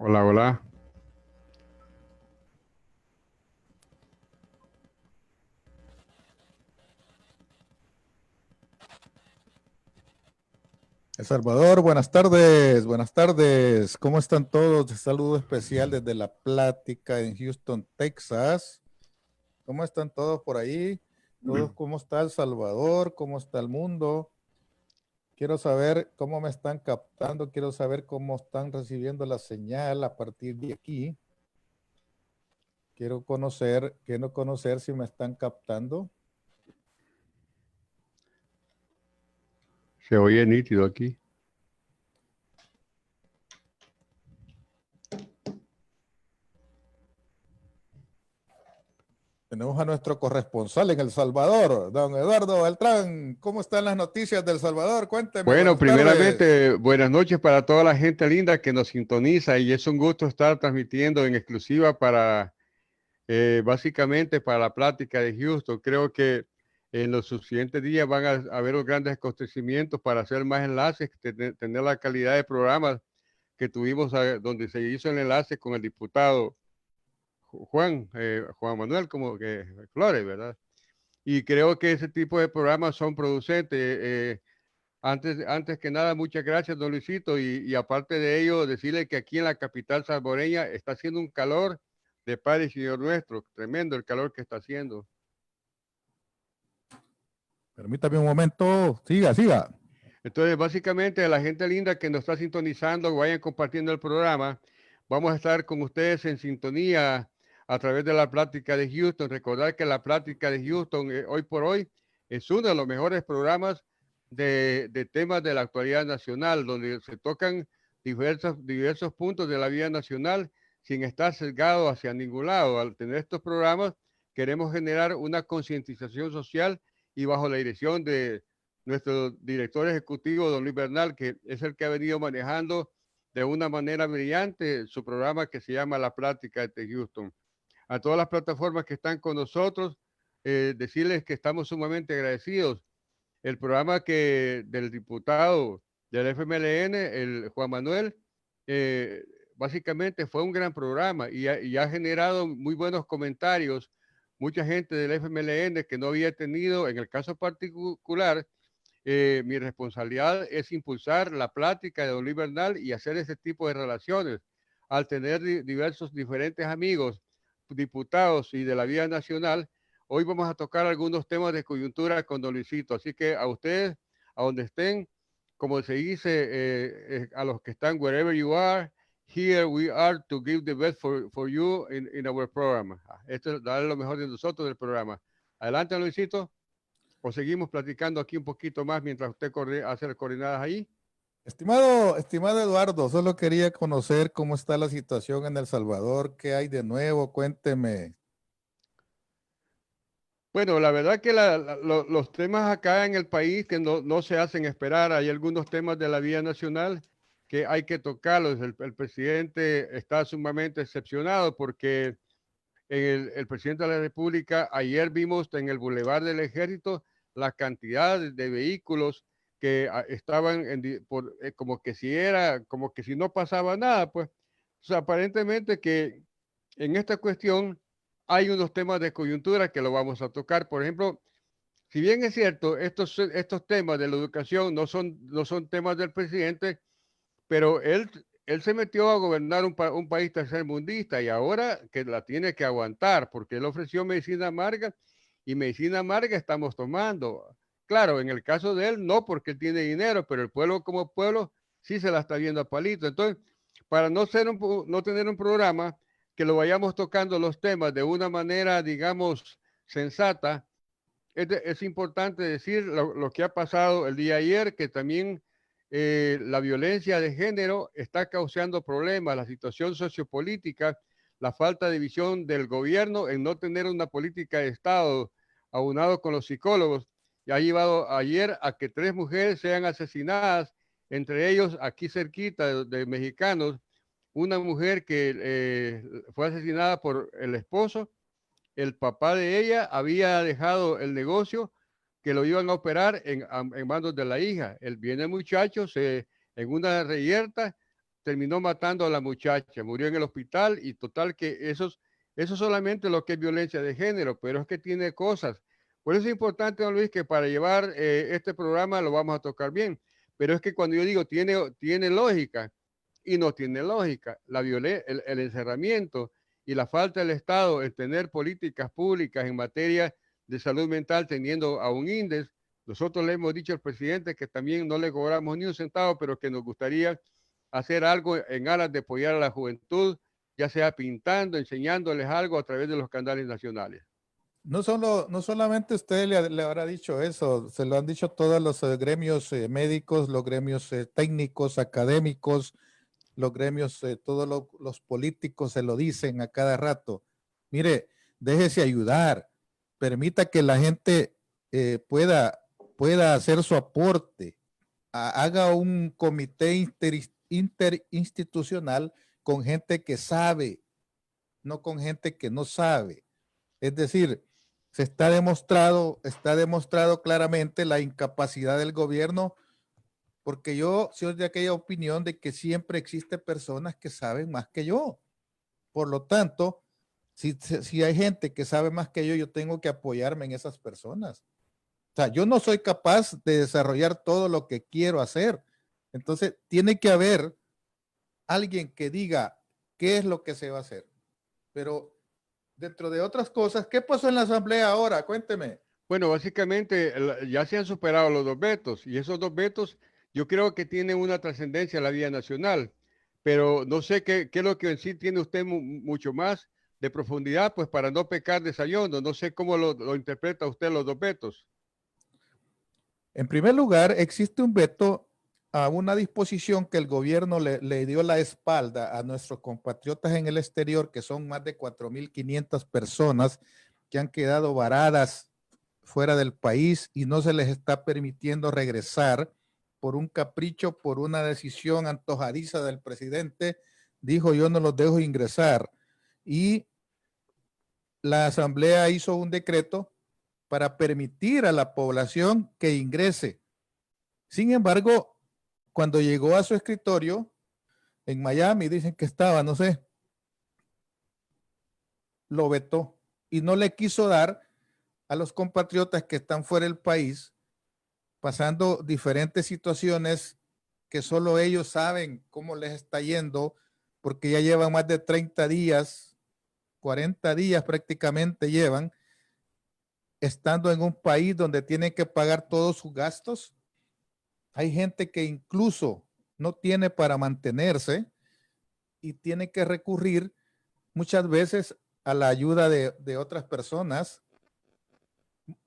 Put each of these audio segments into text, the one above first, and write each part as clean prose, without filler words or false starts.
Hola, hola. El Salvador, buenas tardes, buenas tardes. ¿Cómo están todos? Saludo especial desde La Plática en Houston, Texas. ¿Cómo están todos por ahí? ¿Todos cómo está El Salvador? ¿Cómo está el mundo? Quiero saber cómo me están captando, quiero saber cómo están recibiendo la señal a partir de aquí. Quiero conocer si me están captando. Se oye nítido aquí. Tenemos a nuestro corresponsal en El Salvador, don Eduardo Beltrán. ¿Cómo están las noticias del Salvador? Cuénteme, Bueno, buenas tardes. primeramente, buenas noches para toda la gente linda que nos sintoniza y es un gusto estar transmitiendo en exclusiva para, básicamente, para la plática de Houston. Creo que en los siguientes días van a haber grandes acontecimientos para hacer más enlaces, tener la calidad de programas que tuvimos donde se hizo el enlace con el diputado Juan Manuel como que Flores, ¿verdad? Y creo que ese tipo de programas son producentes. Antes que nada, muchas gracias, don Luisito. Y aparte de ello, decirle que aquí en la capital salvadoreña está haciendo un calor de Padre y Señor nuestro. Tremendo el calor que está haciendo. Permítame un momento. Siga, siga. Entonces, básicamente, a la gente linda que nos está sintonizando, vayan compartiendo el programa. Vamos a estar con ustedes en sintonía a través de la plática de Houston. Recordar que la plática de Houston, hoy por hoy, es uno de los mejores programas de temas de la actualidad nacional, donde se tocan diversos puntos de la vida nacional sin estar sesgado hacia ningún lado. Al tener estos programas, queremos generar una concientización social y bajo la dirección de nuestro director ejecutivo, don Luis Bernal, que es el que ha venido manejando de una manera brillante su programa que se llama La Plática de Houston. A todas las plataformas que están con nosotros, decirles que estamos sumamente agradecidos. El programa del diputado del FMLN, el Juan Manuel, eh, básicamente fue un gran programa y ha generado muy buenos comentarios. Mucha gente del FMLN que no había tenido, en el caso particular, mi responsabilidad es impulsar la plática de don Luis Bernal y hacer ese tipo de relaciones. Al tener diferentes amigos, diputados y de la vida nacional, hoy vamos a tocar algunos temas de coyuntura con don Luisito. Así que a ustedes, a donde estén, como se dice, a los que están wherever you are, here we are to give the best for you in our program. Esto es darle lo mejor de nosotros del programa. Adelante, Luisito. ¿O seguimos platicando aquí un poquito más mientras usted hace las coordenadas ahí? Estimado Eduardo, solo quería conocer cómo está la situación en El Salvador, qué hay de nuevo, cuénteme. Bueno, la verdad que los temas acá en el país que no se hacen esperar, hay algunos temas de la vida nacional que hay que tocarlos. El presidente está sumamente decepcionado porque el presidente de la República, ayer vimos en el Boulevard del Ejército la cantidad de vehículos que estaban como que si no pasaba nada, pues. O sea, aparentemente que en esta cuestión hay unos temas de coyuntura que lo vamos a tocar. Por ejemplo, si bien es cierto, estos temas de la educación no son temas del presidente, pero él se metió a gobernar un país tercermundista y ahora que la tiene que aguantar, porque él ofreció medicina amarga y medicina amarga estamos tomando. Claro, en el caso de él no, porque él tiene dinero, pero el pueblo como pueblo sí se la está viendo a palito. Entonces, para no tener un programa que lo vayamos tocando los temas de una manera, digamos, sensata, es importante decir lo que ha pasado el día ayer, que también la violencia de género está causando problemas, la situación sociopolítica, la falta de visión del gobierno en no tener una política de Estado aunado con los psicólogos, y ha llevado ayer a que 3 mujeres sean asesinadas, entre ellos aquí cerquita de mexicanos, una mujer que fue asesinada por el esposo. El papá de ella había dejado el negocio que lo iban a operar en manos de la hija. El viene el muchacho, en una reyerta terminó matando a la muchacha, murió en el hospital y total que eso solamente lo que es violencia de género, pero es que tiene cosas. Por eso es importante, don Luis, que para llevar este programa lo vamos a tocar bien. Pero es que cuando yo digo tiene lógica y no tiene lógica, el encerramiento y la falta del Estado en tener políticas públicas en materia de salud mental, teniendo a un índice. Nosotros le hemos dicho al presidente que también no le cobramos ni un centavo, pero que nos gustaría hacer algo en aras de apoyar a la juventud, ya sea pintando, enseñándoles algo a través de los canales nacionales. No solamente usted le habrá dicho eso, se lo han dicho todos los gremios médicos, los gremios técnicos, académicos, los gremios, los políticos se lo dicen a cada rato. Mire, déjese ayudar, permita que la gente pueda hacer su aporte, haga un comité interinstitucional con gente que sabe, no con gente que no sabe. Es decir, está demostrado claramente la incapacidad del gobierno, porque yo soy de aquella opinión de que siempre existen personas que saben más que yo. Por lo tanto, si hay gente que sabe más que yo tengo que apoyarme en esas personas. O sea, yo no soy capaz de desarrollar todo lo que quiero hacer. Entonces, tiene que haber alguien que diga qué es lo que se va a hacer. Pero dentro de otras cosas, ¿qué pasó en la asamblea ahora? Cuénteme. Bueno, básicamente ya se han superado los 2 vetos y esos 2 vetos yo creo que tienen una trascendencia en la vida nacional, pero no sé qué es lo que en sí tiene usted mucho más de profundidad, pues para no pecar de sayondo. No sé cómo lo interpreta usted los 2 vetos. En primer lugar, existe un veto a una disposición que el gobierno le dio la espalda a nuestros compatriotas en el exterior, que son más de 4,500 personas que han quedado varadas fuera del país y no se les está permitiendo regresar por un capricho, por una decisión antojadiza del presidente. Dijo, yo no los dejo ingresar. Y la asamblea hizo un decreto para permitir a la población que ingrese. Sin embargo, cuando llegó a su escritorio en Miami, dicen que estaba, no sé, lo vetó y no le quiso dar a los compatriotas que están fuera del país, pasando diferentes situaciones que solo ellos saben cómo les está yendo, porque ya llevan más de 30 días, 40 días prácticamente llevan, estando en un país donde tienen que pagar todos sus gastos. Hay gente que incluso no tiene para mantenerse y tiene que recurrir muchas veces a la ayuda de otras personas,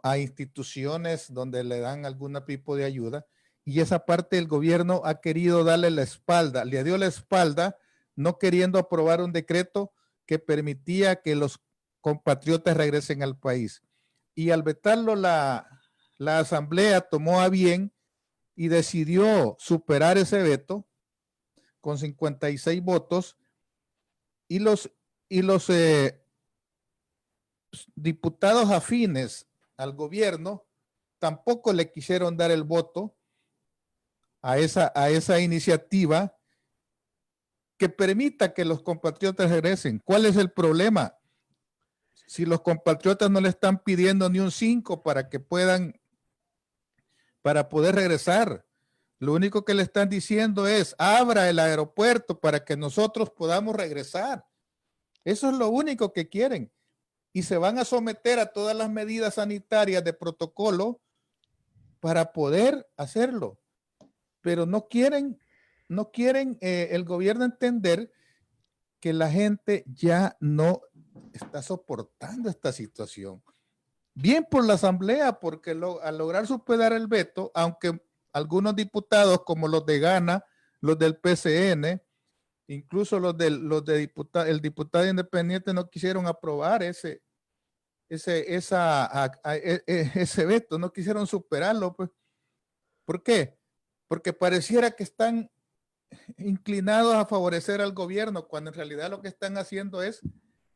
a instituciones donde le dan algún tipo de ayuda. Y esa parte del gobierno ha querido darle la espalda, le dio la espalda, no queriendo aprobar un decreto que permitía que los compatriotas regresen al país. Y al vetarlo, la asamblea tomó a bien y decidió superar ese veto con 56 votos y los diputados afines al gobierno tampoco le quisieron dar el voto a esa iniciativa que permita que los compatriotas regresen. ¿Cuál es el problema? Si los compatriotas no le están pidiendo ni un 5 para que puedan, para poder regresar, lo único que le están diciendo es abra el aeropuerto para que nosotros podamos regresar. Eso es lo único que quieren. Y se van a someter a todas las medidas sanitarias de protocolo para poder hacerlo. Pero no quieren el gobierno entender que la gente ya no está soportando esta situación. Bien por la Asamblea, porque al lograr superar el veto, aunque algunos diputados como los de Ghana, los del PCN, incluso el diputado independiente no quisieron aprobar ese veto, no quisieron superarlo. Pues. ¿Por qué? Porque pareciera que están inclinados a favorecer al gobierno, cuando en realidad lo que están haciendo es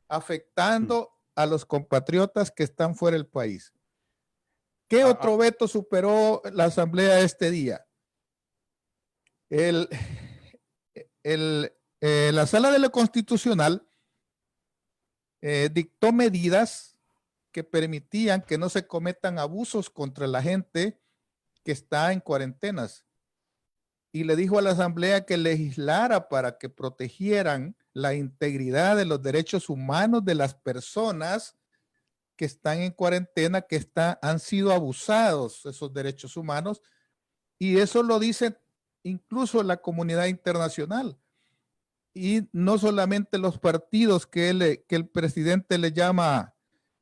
afectando a los compatriotas que están fuera del país. ¿Qué otro veto superó la Asamblea este día? La Sala de lo Constitucional dictó medidas que permitían que no se cometan abusos contra la gente que está en cuarentenas. Y le dijo a la Asamblea que legislara para que protegieran la integridad de los derechos humanos de las personas que están en cuarentena, que han sido abusados esos derechos humanos. Y eso lo dice incluso la comunidad internacional. Y no solamente los partidos que el presidente le llama,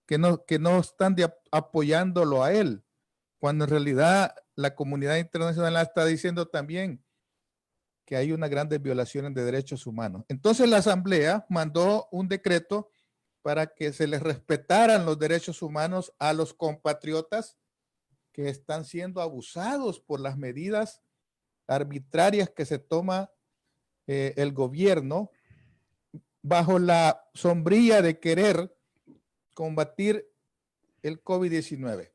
que no están apoyándolo a él, cuando en realidad la comunidad internacional está diciendo también que hay unas grandes violaciones de derechos humanos. Entonces la Asamblea mandó un decreto para que se les respetaran los derechos humanos a los compatriotas que están siendo abusados por las medidas arbitrarias que se toma el gobierno bajo la sombrilla de querer combatir el COVID-19.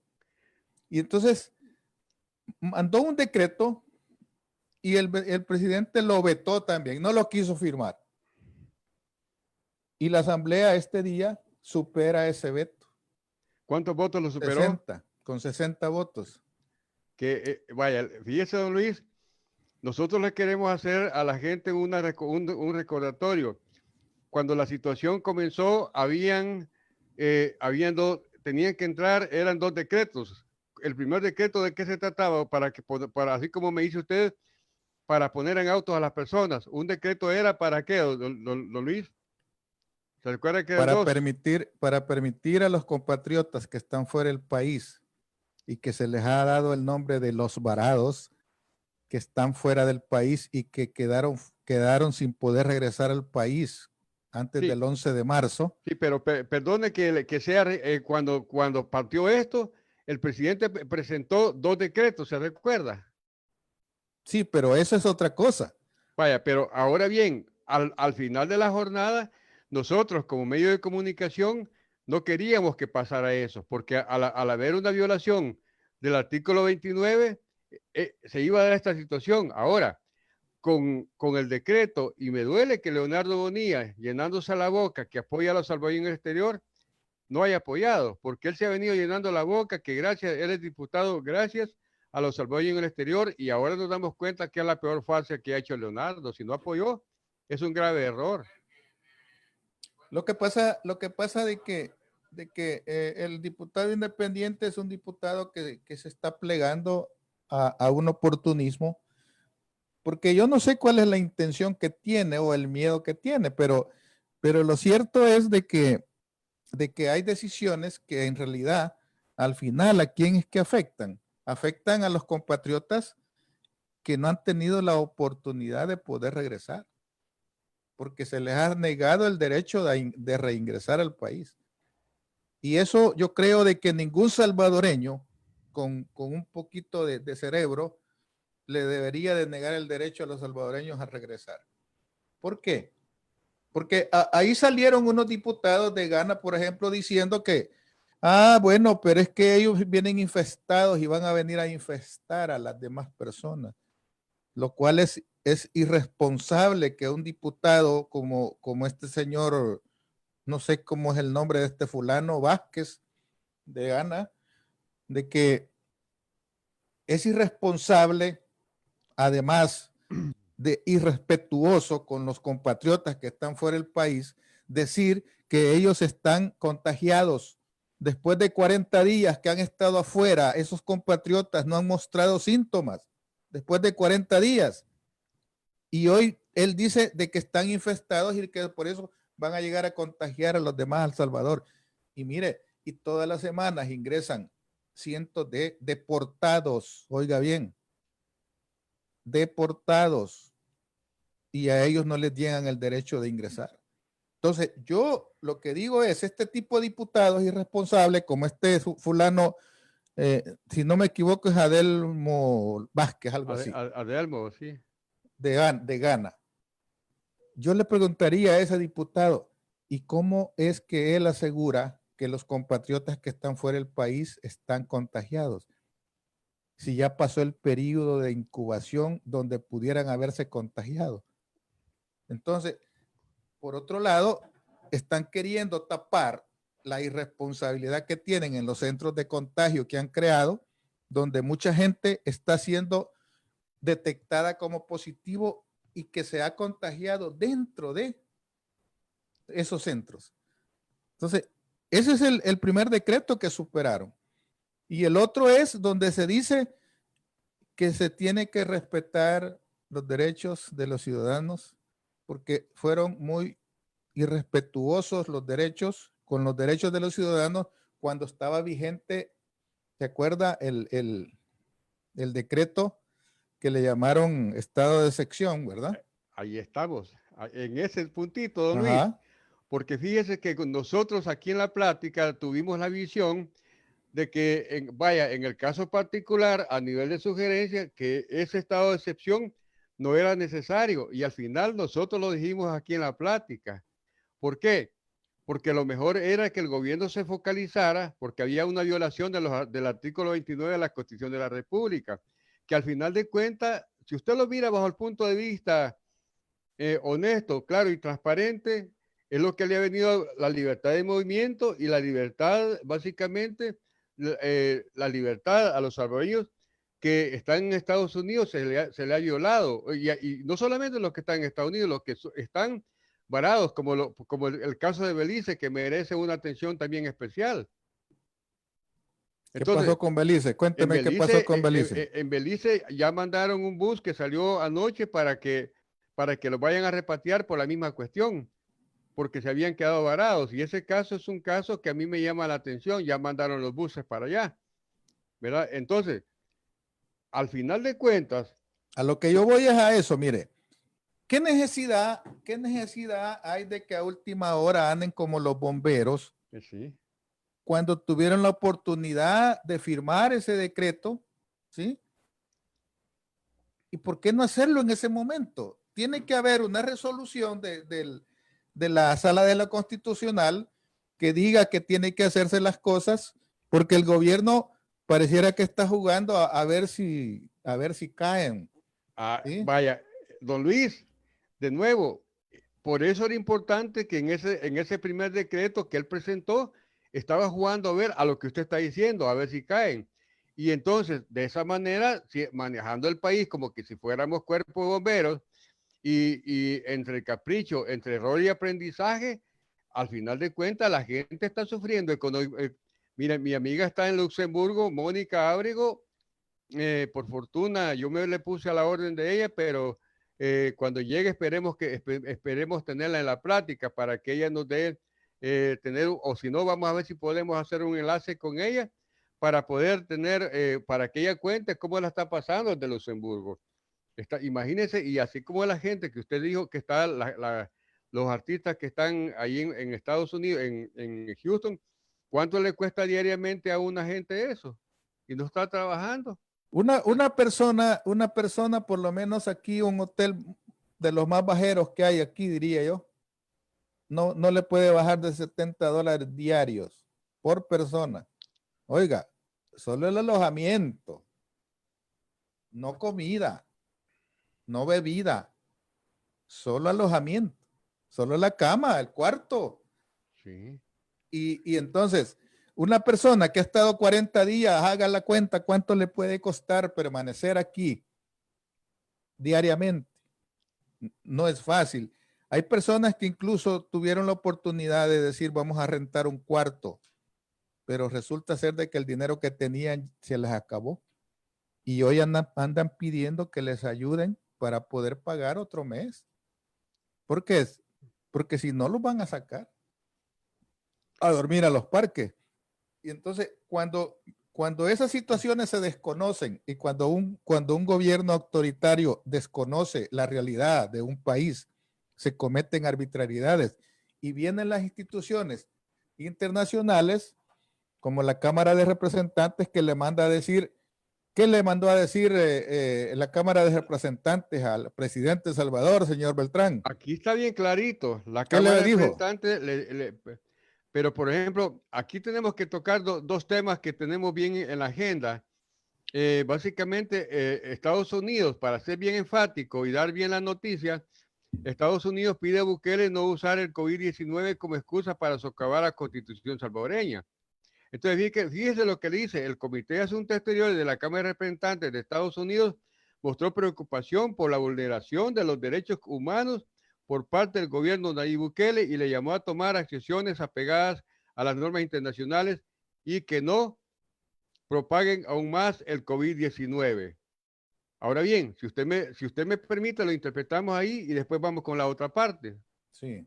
Y entonces mandó un decreto y el presidente lo vetó también, no lo quiso firmar. Y la Asamblea este día supera ese veto. ¿Cuántos votos lo superó? 60, con 60 votos. Que vaya, fíjese, don Luis, nosotros le queremos hacer a la gente un recordatorio. Cuando la situación comenzó, tenían que entrar, eran 2 decretos. El primer decreto, ¿de qué se trataba? Para así como me dice usted, para poner en autos a las personas. Un decreto era para qué, don Luis. ¿Se recuerda que para permitir a los compatriotas que están fuera del país y que se les ha dado el nombre de los varados, que están fuera del país y que quedaron sin poder regresar al país antes del 11 de marzo. Sí, pero perdone que sea cuando partió esto, el presidente presentó 2 decretos, ¿se recuerda? Sí, pero eso es otra cosa. Vaya, pero ahora bien, al final de la jornada, nosotros como medio de comunicación no queríamos que pasara eso, porque al haber una violación del artículo 29, se iba a dar esta situación. Ahora, con el decreto, y me duele que Leonardo Bonilla, llenándose la boca, que apoya a los salvadoreños en el exterior, no haya apoyado, porque él se ha venido llenando la boca, que él es diputado gracias a los salvadoreños en el exterior, y ahora nos damos cuenta que es la peor farsa que ha hecho Leonardo. Si no apoyó, es un grave error. Lo que pasa de que el diputado independiente es un diputado que se está plegando a un oportunismo, porque yo no sé cuál es la intención que tiene o el miedo que tiene, pero lo cierto es de que hay decisiones que en realidad al final, ¿a quién es que afectan? Afectan a los compatriotas que no han tenido la oportunidad de poder regresar, porque se les ha negado el derecho de reingresar al país. Y eso yo creo de que ningún salvadoreño con un poquito de cerebro le debería de negar el derecho a los salvadoreños a regresar. ¿Por qué? Porque ahí salieron unos diputados de Ghana, por ejemplo, diciendo que, bueno, pero es que ellos vienen infestados y van a venir a infestar a las demás personas. lo cual es irresponsable que un diputado como este señor, no sé cómo es el nombre de este fulano, Vázquez de Gana, de que es irresponsable, además de irrespetuoso con los compatriotas que están fuera del país, decir que ellos están contagiados. Después de 40 días que han estado afuera, esos compatriotas no han mostrado síntomas. Después de 40 días. Y hoy él dice de que están infestados y que por eso van a llegar a contagiar a los demás a El Salvador. Y mire, y todas las semanas ingresan cientos de deportados, oiga bien, deportados, y a ellos no les llegan el derecho de ingresar. Entonces, yo lo que digo es, este tipo de diputados irresponsables, como este fulano, si no me equivoco, es Adelmo Vázquez, algo así. Adelmo, sí. De Gana. Yo le preguntaría a ese diputado, ¿y cómo es que él asegura que los compatriotas que están fuera del país están contagiados? Si ya pasó el periodo de incubación donde pudieran haberse contagiado. Entonces, por otro lado, están queriendo tapar la irresponsabilidad que tienen en los centros de contagio que han creado, donde mucha gente está siendo detectada como positivo y que se ha contagiado dentro de esos centros. Entonces, ese es el primer decreto que superaron. Y el otro es donde se dice que se tiene que respetar los derechos de los ciudadanos, porque fueron muy irrespetuosos los derechos con los derechos de los ciudadanos cuando estaba vigente, ¿se acuerda? El decreto que le llamaron estado de excepción, ¿verdad? Ahí estamos, en ese puntito, don Luis, Ajá. porque fíjese que nosotros aquí en la plática tuvimos la visión de que, vaya, en el caso particular, a nivel de sugerencia, que ese estado de excepción no era necesario y al final nosotros lo dijimos aquí en la plática. ¿Por qué? Porque lo mejor era que el gobierno se focalizara, porque había una violación del artículo 29 de la Constitución de la República, que al final de cuentas, si usted lo mira bajo el punto de vista honesto, claro y transparente, es lo que le ha venido la libertad de movimiento y la libertad, básicamente, la libertad a los salvadoreños que están en Estados Unidos se le ha violado. Y no solamente los que están en Estados Unidos, los que están varados, como el caso de Belice, que merece una atención también especial. ¿Qué Entonces, pasó con Belice? Cuénteme qué pasó con Belice. En Belice ya mandaron un bus que salió anoche para que los vayan a repatriar por la misma cuestión, porque se habían quedado varados. Y ese caso es un caso que a mí me llama la atención. Ya mandaron los buses para allá, ¿verdad? Entonces, al final de cuentas, A lo que yo voy es a eso, mire. ¿Qué necesidad hay de que a última hora anden como los bomberos sí, cuando tuvieron la oportunidad de firmar ese decreto? ¿Sí? ¿Y por qué no hacerlo en ese momento? Tiene que haber una resolución de la Sala de la Constitucional que diga que tiene que hacerse las cosas porque el gobierno pareciera que está jugando a ver si caen. ¿Sí? vaya, don Luis, de nuevo, por eso era importante que en ese primer decreto que él presentó, estaba jugando a ver a lo que usted está diciendo, a ver si caen. Y entonces, de esa manera, manejando el país como que si fuéramos cuerpo de bomberos y entre el capricho, entre error y aprendizaje, al final de cuentas la gente está sufriendo. Mira, mi amiga está en Luxemburgo, Mónica Ábrego, por fortuna, yo me le puse a la orden de ella, pero cuando llegue esperemos tenerla en la plática para que ella nos dé tener, o si no, vamos a ver si podemos hacer un enlace con ella para poder tener, para que ella cuente cómo la está pasando desde Luxemburgo. Imagínense, y así como la gente que usted dijo que está, los artistas que están ahí en Estados Unidos, en Houston, ¿cuánto le cuesta diariamente a una gente eso? Y no está trabajando. Una persona, por lo menos aquí, un hotel de los más bajeros que hay aquí, diría yo, no le puede bajar de $70 diarios por persona. Oiga, solo el alojamiento, no comida. no bebida, solo alojamiento, solo la cama, el cuarto. Sí. Y entonces, una persona que ha estado 40 días, haga la cuenta cuánto le puede costar permanecer aquí diariamente. No es fácil. Hay personas que incluso tuvieron la oportunidad de decir, vamos a rentar un cuarto, pero resulta ser de que el dinero que tenían se les acabó. Y hoy andan pidiendo que les ayuden para poder pagar otro mes. ¿Por qué? Porque si no, los van a sacar a dormir a los parques. Y entonces, cuando esas situaciones se desconocen y cuando un gobierno autoritario desconoce la realidad de un país, se cometen arbitrariedades y vienen las instituciones internacionales como la Cámara de Representantes que le manda a decir, ¿qué le mandó a decir la Cámara de Representantes al presidente Salvador, señor Beltrán? Aquí está bien clarito. La ¿Qué le Cámara de dijo? Representantes, pero por ejemplo, aquí tenemos que tocar dos temas que tenemos bien en la agenda. Básicamente, Estados Unidos, para ser bien enfático y dar bien la noticia, Estados Unidos pide a Bukele no usar el COVID-19 como excusa para socavar la constitución salvadoreña. Entonces, fíjese lo que dice, el Comité de Asuntos Exteriores de la Cámara de Representantes de Estados Unidos mostró preocupación por la vulneración de los derechos humanos por parte del gobierno de Nayib Bukele y le llamó a tomar acciones apegadas a las normas internacionales y que no propaguen aún más el COVID-19. Ahora bien, si usted me permite, lo interpretamos ahí y después vamos con la otra parte. Sí,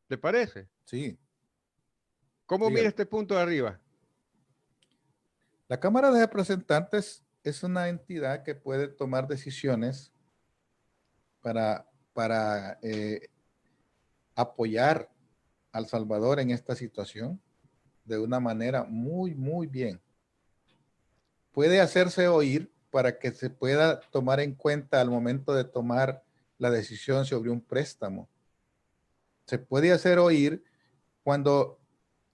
¿Le parece? sí. ¿Cómo mira Dígalo. este punto de arriba? La Cámara de Representantes es una entidad que puede tomar decisiones para apoyar al Salvador en esta situación de una manera muy, muy bien. Puede hacerse oír para que se pueda tomar en cuenta al momento de tomar la decisión sobre un préstamo. Se puede hacer oír cuando,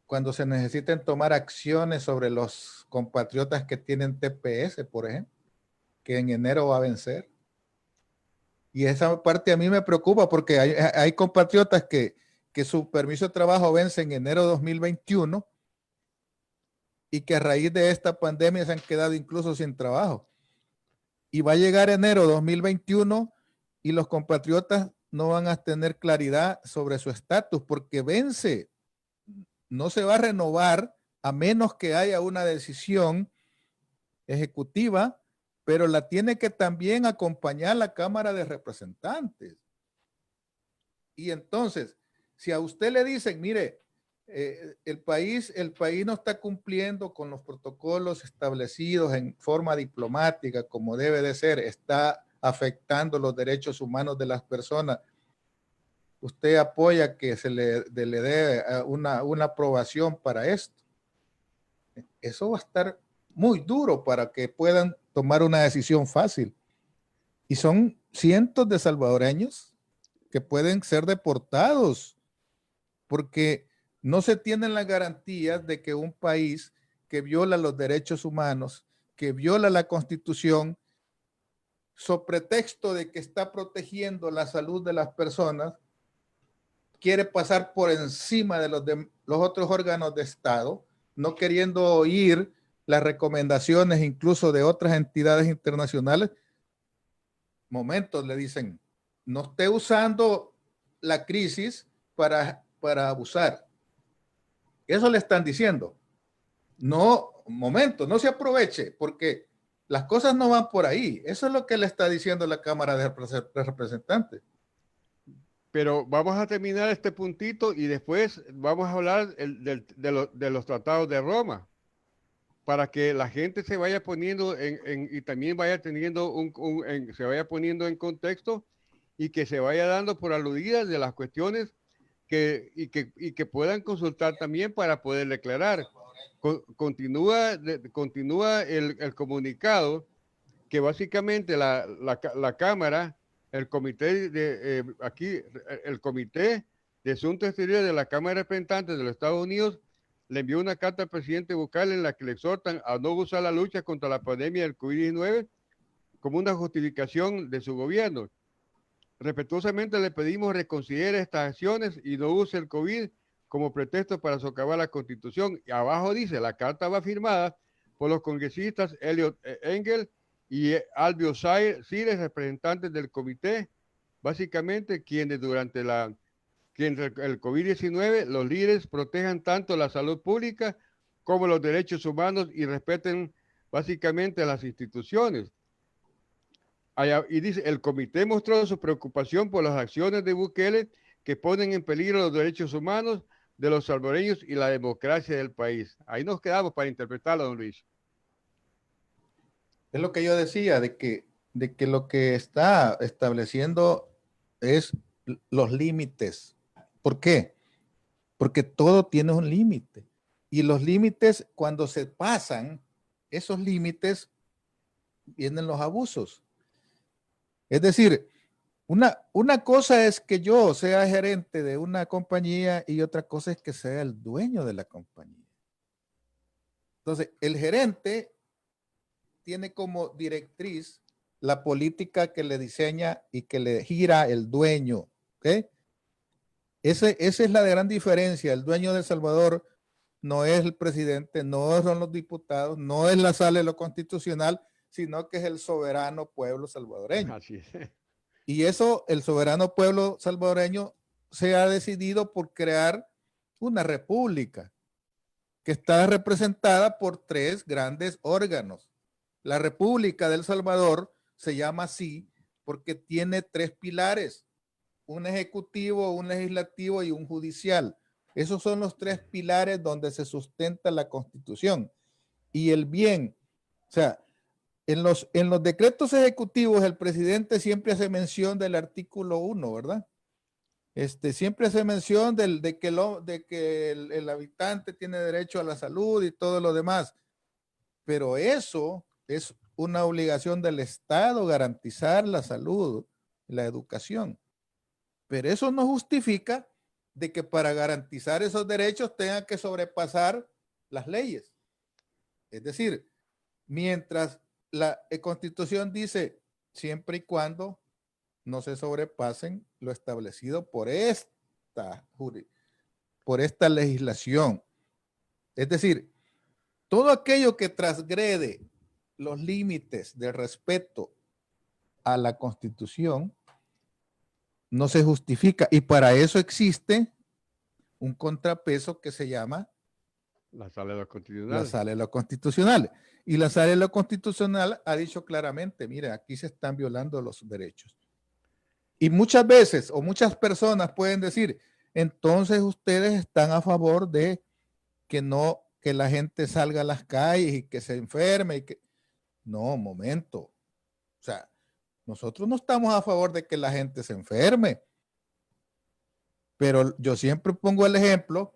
cuando se necesiten tomar acciones sobre los compatriotas que tienen TPS, por ejemplo, que en enero va a vencer. Y esa parte a mí me preocupa porque hay compatriotas que su permiso de trabajo vence en enero de 2021 y que a raíz de esta pandemia se han quedado incluso sin trabajo. Y va a llegar enero 2021 y los compatriotas no van a tener claridad sobre su estatus porque vence, no se va a renovar a menos que haya una decisión ejecutiva, pero la tiene que también acompañar la Cámara de Representantes. Y entonces, si a usted le dicen, mire, el país no está cumpliendo con los protocolos establecidos en forma diplomática como debe de ser, está afectando los derechos humanos de las personas, usted apoya que se le dé una aprobación para esto. Eso va a estar muy duro para que puedan tomar una decisión fácil. Y son cientos de salvadoreños que pueden ser deportados porque no se tienen las garantías de que un país que viola los derechos humanos, que viola la Constitución, so pretexto de que está protegiendo la salud de las personas, quiere pasar por encima de los otros órganos de Estado, no queriendo oír las recomendaciones incluso de otras entidades internacionales. Momentos le dicen, no esté usando la crisis para abusar. Eso le están diciendo. No, momento, no se aproveche, porque las cosas no van por ahí. Eso es lo que le está diciendo la Cámara de Representantes. Pero vamos a terminar este puntito y después vamos a hablar de los tratados de Roma para que la gente se vaya poniendo y también vaya teniendo se vaya poniendo en contexto y que se vaya dando por aludidas de las cuestiones y que puedan consultar también para poder declarar. Continúa el comunicado que básicamente la Cámara, el comité el Comité de Asuntos Exteriores de la Cámara de Representantes de los Estados Unidos le envió una carta al presidente Bukele en la que le exhortan a no usar la lucha contra la pandemia del COVID-19 como una justificación de su gobierno. Respetuosamente le pedimos reconsidere estas acciones y no use el COVID como pretexto para socavar la Constitución. Y abajo dice, la carta va firmada por los congresistas Elliot Engel y Albio Sires, representantes del comité, básicamente quienes durante el COVID-19 los líderes protejan tanto la salud pública como los derechos humanos y respeten básicamente las instituciones. Y dice, el comité mostró su preocupación por las acciones de Bukele que ponen en peligro los derechos humanos de los salvadoreños y la democracia del país. Ahí nos quedamos para interpretarlo, don Luis. Es lo que yo decía, de que lo que está estableciendo es los límites. ¿Por qué? Porque todo tiene un límite. Y los límites, cuando se pasan, esos límites, vienen los abusos. Es decir, una cosa es que yo sea gerente de una compañía y otra cosa es que sea el dueño de la compañía. Entonces, el gerente tiene como directriz la política que le diseña y que le gira el dueño. ¿Okay? Esa es la gran diferencia. El dueño de El Salvador no es el presidente, no son los diputados, no es la sala de lo constitucional, sino que es el soberano pueblo salvadoreño. Así es. Y eso, el soberano pueblo salvadoreño se ha decidido por crear una república que está representada por 3 grandes órganos. La República del Salvador se llama así porque tiene 3 pilares, un ejecutivo, un legislativo y un judicial. Esos son los 3 pilares donde se sustenta la Constitución. Y el bien, o sea, en los decretos ejecutivos el presidente siempre hace mención del artículo 1, ¿verdad? Siempre hace mención de que el habitante tiene derecho a la salud y todo lo demás. Pero eso es una obligación del Estado garantizar la salud, la educación. Pero eso no justifica de que para garantizar esos derechos tengan que sobrepasar las leyes. Es decir, mientras la Constitución dice siempre y cuando no se sobrepasen lo establecido por esta legislación. Es decir, todo aquello que transgrede los límites de respeto a la Constitución no se justifica. Y para eso existe un contrapeso que se llama la sala de lo constitucional. La sala de lo constitucional. Y la sala de lo constitucional ha dicho claramente, mire, aquí se están violando los derechos. Y muchas veces o muchas personas pueden decir, entonces ustedes están a favor de que la gente salga a las calles y que se enferme y que no, momento. O sea, nosotros no estamos a favor de que la gente se enferme. Pero yo siempre pongo el ejemplo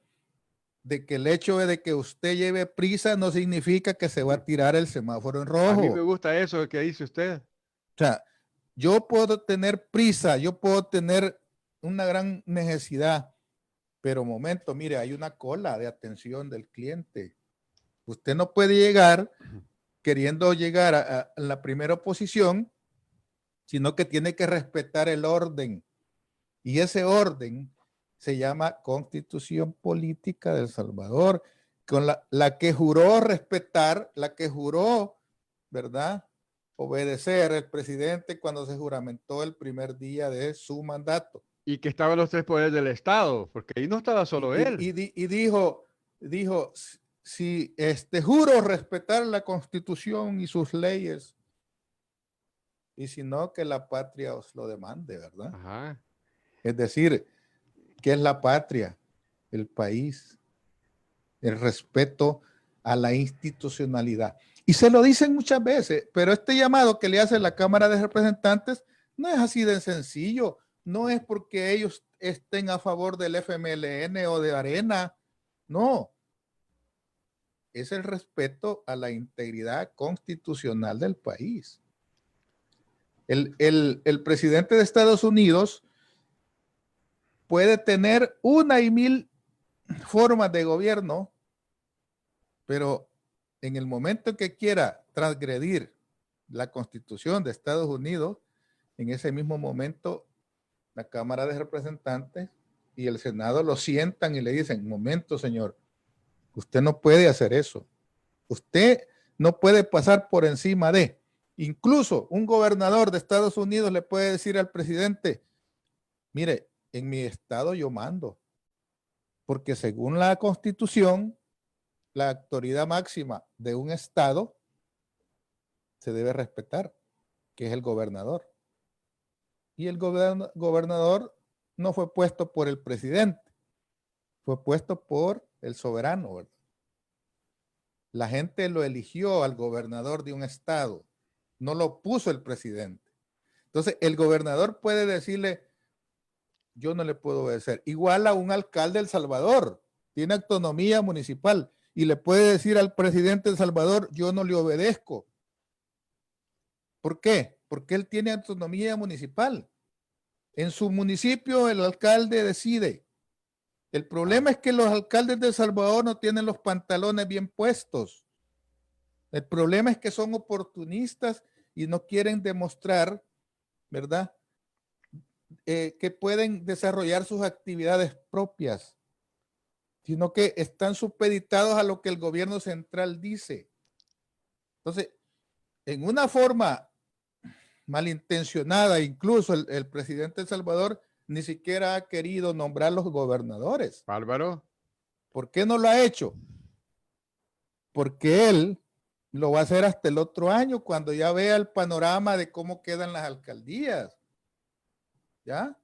de que el hecho de que usted lleve prisa no significa que se va a tirar el semáforo en rojo. A mí me gusta eso que dice usted. O sea, yo puedo tener prisa, yo puedo tener una gran necesidad, pero momento, mire, hay una cola de atención del cliente. Usted no puede llegar queriendo llegar a la primera posición, sino que tiene que respetar el orden. Y ese orden se llama Constitución Política de El Salvador, con la que juró respetar, la que juró, ¿verdad?, obedecer el presidente cuando se juramentó el primer día de su mandato. Y que estaban los 3 poderes del Estado, porque ahí no estaba solo él. Y dijo, si juro respetar la Constitución y sus leyes, y si no, que la patria os lo demande, ¿verdad? Ajá. Es decir, ¿qué es la patria? El país, el respeto a la institucionalidad. Y se lo dicen muchas veces, pero este llamado que le hace la Cámara de Representantes no es así de sencillo. No es porque ellos estén a favor del FMLN o de Arena. No. Es el respeto a la integridad constitucional del país. El presidente de Estados Unidos puede tener 1,000 formas de gobierno, pero en el momento que quiera transgredir la Constitución de Estados Unidos, en ese mismo momento la Cámara de Representantes y el Senado lo sientan y le dicen, momento, señor, usted no puede hacer eso. Usted no puede pasar por encima de. Incluso un gobernador de Estados Unidos le puede decir al presidente, mire, en mi estado yo mando, porque según la Constitución, la autoridad máxima de un estado se debe respetar, que es el gobernador. Y el gobernador no fue puesto por el presidente, fue puesto por el soberano, ¿verdad? La gente lo eligió al gobernador de un estado, no lo puso el presidente. Entonces, el gobernador puede decirle, yo no le puedo obedecer. Igual a un alcalde de El Salvador, tiene autonomía municipal y le puede decir al presidente de El Salvador, yo no le obedezco. ¿Por qué? Porque él tiene autonomía municipal. En su municipio el alcalde decide. El problema es que los alcaldes de El Salvador no tienen los pantalones bien puestos. El problema es que son oportunistas y no quieren demostrar, ¿verdad? Que pueden desarrollar sus actividades propias, sino que están supeditados a lo que el gobierno central dice. Entonces, en una forma malintencionada, incluso el presidente de El Salvador ni siquiera ha querido nombrar los gobernadores. Bárbaro. ¿Por qué no lo ha hecho? Porque él lo va a hacer hasta el otro año, cuando ya vea el panorama de cómo quedan las alcaldías. ¿Ya?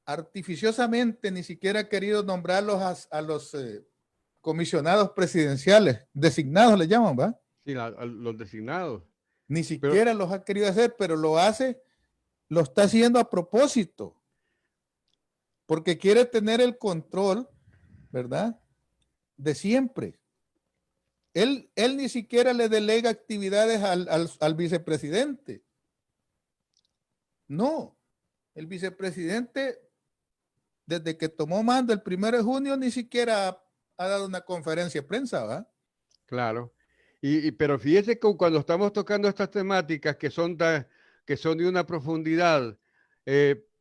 Artificiosamente ni siquiera ha querido nombrarlos a los comisionados presidenciales, designados le llaman, ¿va? Sí, los designados. Ni siquiera los ha querido hacer, pero lo hace, lo está haciendo a propósito, porque quiere tener el control, ¿verdad? De siempre. Él ni siquiera le delega actividades al vicepresidente. No, el vicepresidente, desde que tomó mando el 1 de junio, ni siquiera ha dado una conferencia de prensa, ¿va? Claro. Pero fíjese que cuando estamos tocando estas temáticas que son de una profundidad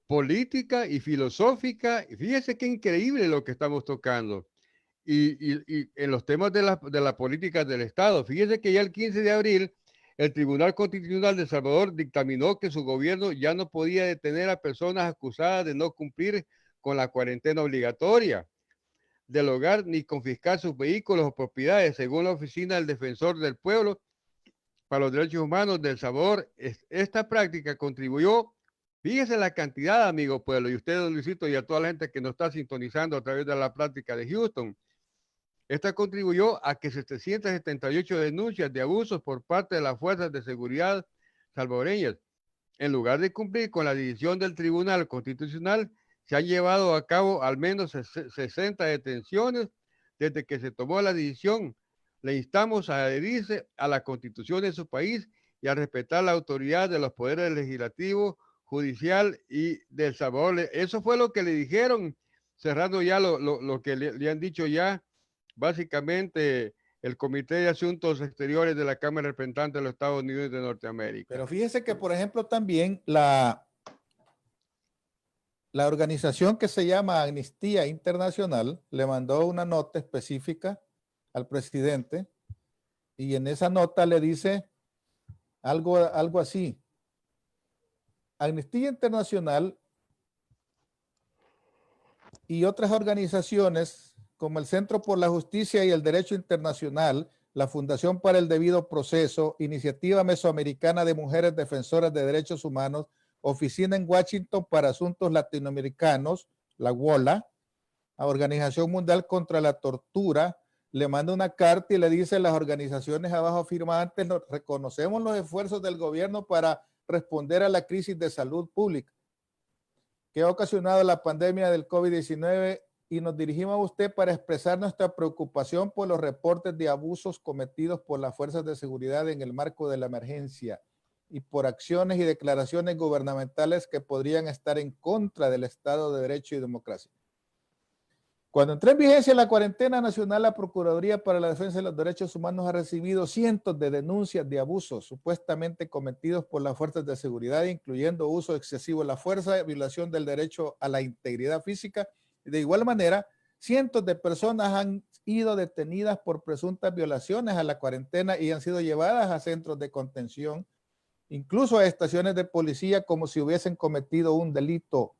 política y filosófica, fíjese qué increíble lo que estamos tocando. Y en los temas de la política del Estado, fíjese que ya el 15 de abril el Tribunal Constitucional de El Salvador dictaminó que su gobierno ya no podía detener a personas acusadas de no cumplir con la cuarentena obligatoria del hogar ni confiscar sus vehículos o propiedades, según la Oficina del Defensor del Pueblo para los Derechos Humanos de El Salvador. Esta práctica contribuyó, fíjese la cantidad, amigo pueblo, y usted, don Luisito, y a toda la gente que nos está sintonizando a través de la práctica de Houston. Esta contribuyó a que 778 denuncias de abusos por parte de las fuerzas de seguridad salvadoreñas, en lugar de cumplir con la decisión del Tribunal Constitucional, se han llevado a cabo al menos 60 detenciones desde que se tomó la decisión. Le instamos a adherirse a la Constitución de su país y a respetar la autoridad de los poderes legislativo, judicial y de El Salvador. Eso fue lo que le dijeron, cerrando ya lo que le han dicho ya, básicamente el Comité de Asuntos Exteriores de la Cámara de Representantes de los Estados Unidos de Norteamérica. Pero fíjese que, por ejemplo, también la organización que se llama Amnistía Internacional le mandó una nota específica al presidente y en esa nota le dice algo así. Amnistía Internacional y otras organizaciones como el Centro por la Justicia y el Derecho Internacional, la Fundación para el Debido Proceso, Iniciativa Mesoamericana de Mujeres Defensoras de Derechos Humanos, Oficina en Washington para Asuntos Latinoamericanos, la WOLA, a Organización Mundial contra la Tortura, le manda una carta y le dice a las organizaciones abajo firmantes, reconocemos los esfuerzos del gobierno para responder a la crisis de salud pública que ha ocasionado la pandemia del COVID-19 y nos dirigimos a usted para expresar nuestra preocupación por los reportes de abusos cometidos por las fuerzas de seguridad en el marco de la emergencia y por acciones y declaraciones gubernamentales que podrían estar en contra del Estado de Derecho y democracia. Cuando entró en vigencia la cuarentena nacional, la Procuraduría para la Defensa de los Derechos Humanos ha recibido cientos de denuncias de abusos supuestamente cometidos por las fuerzas de seguridad, incluyendo uso excesivo de la fuerza, violación del derecho a la integridad física. De igual manera, cientos de personas han sido detenidas por presuntas violaciones a la cuarentena y han sido llevadas a centros de contención, incluso a estaciones de policía, como si hubiesen cometido un delito.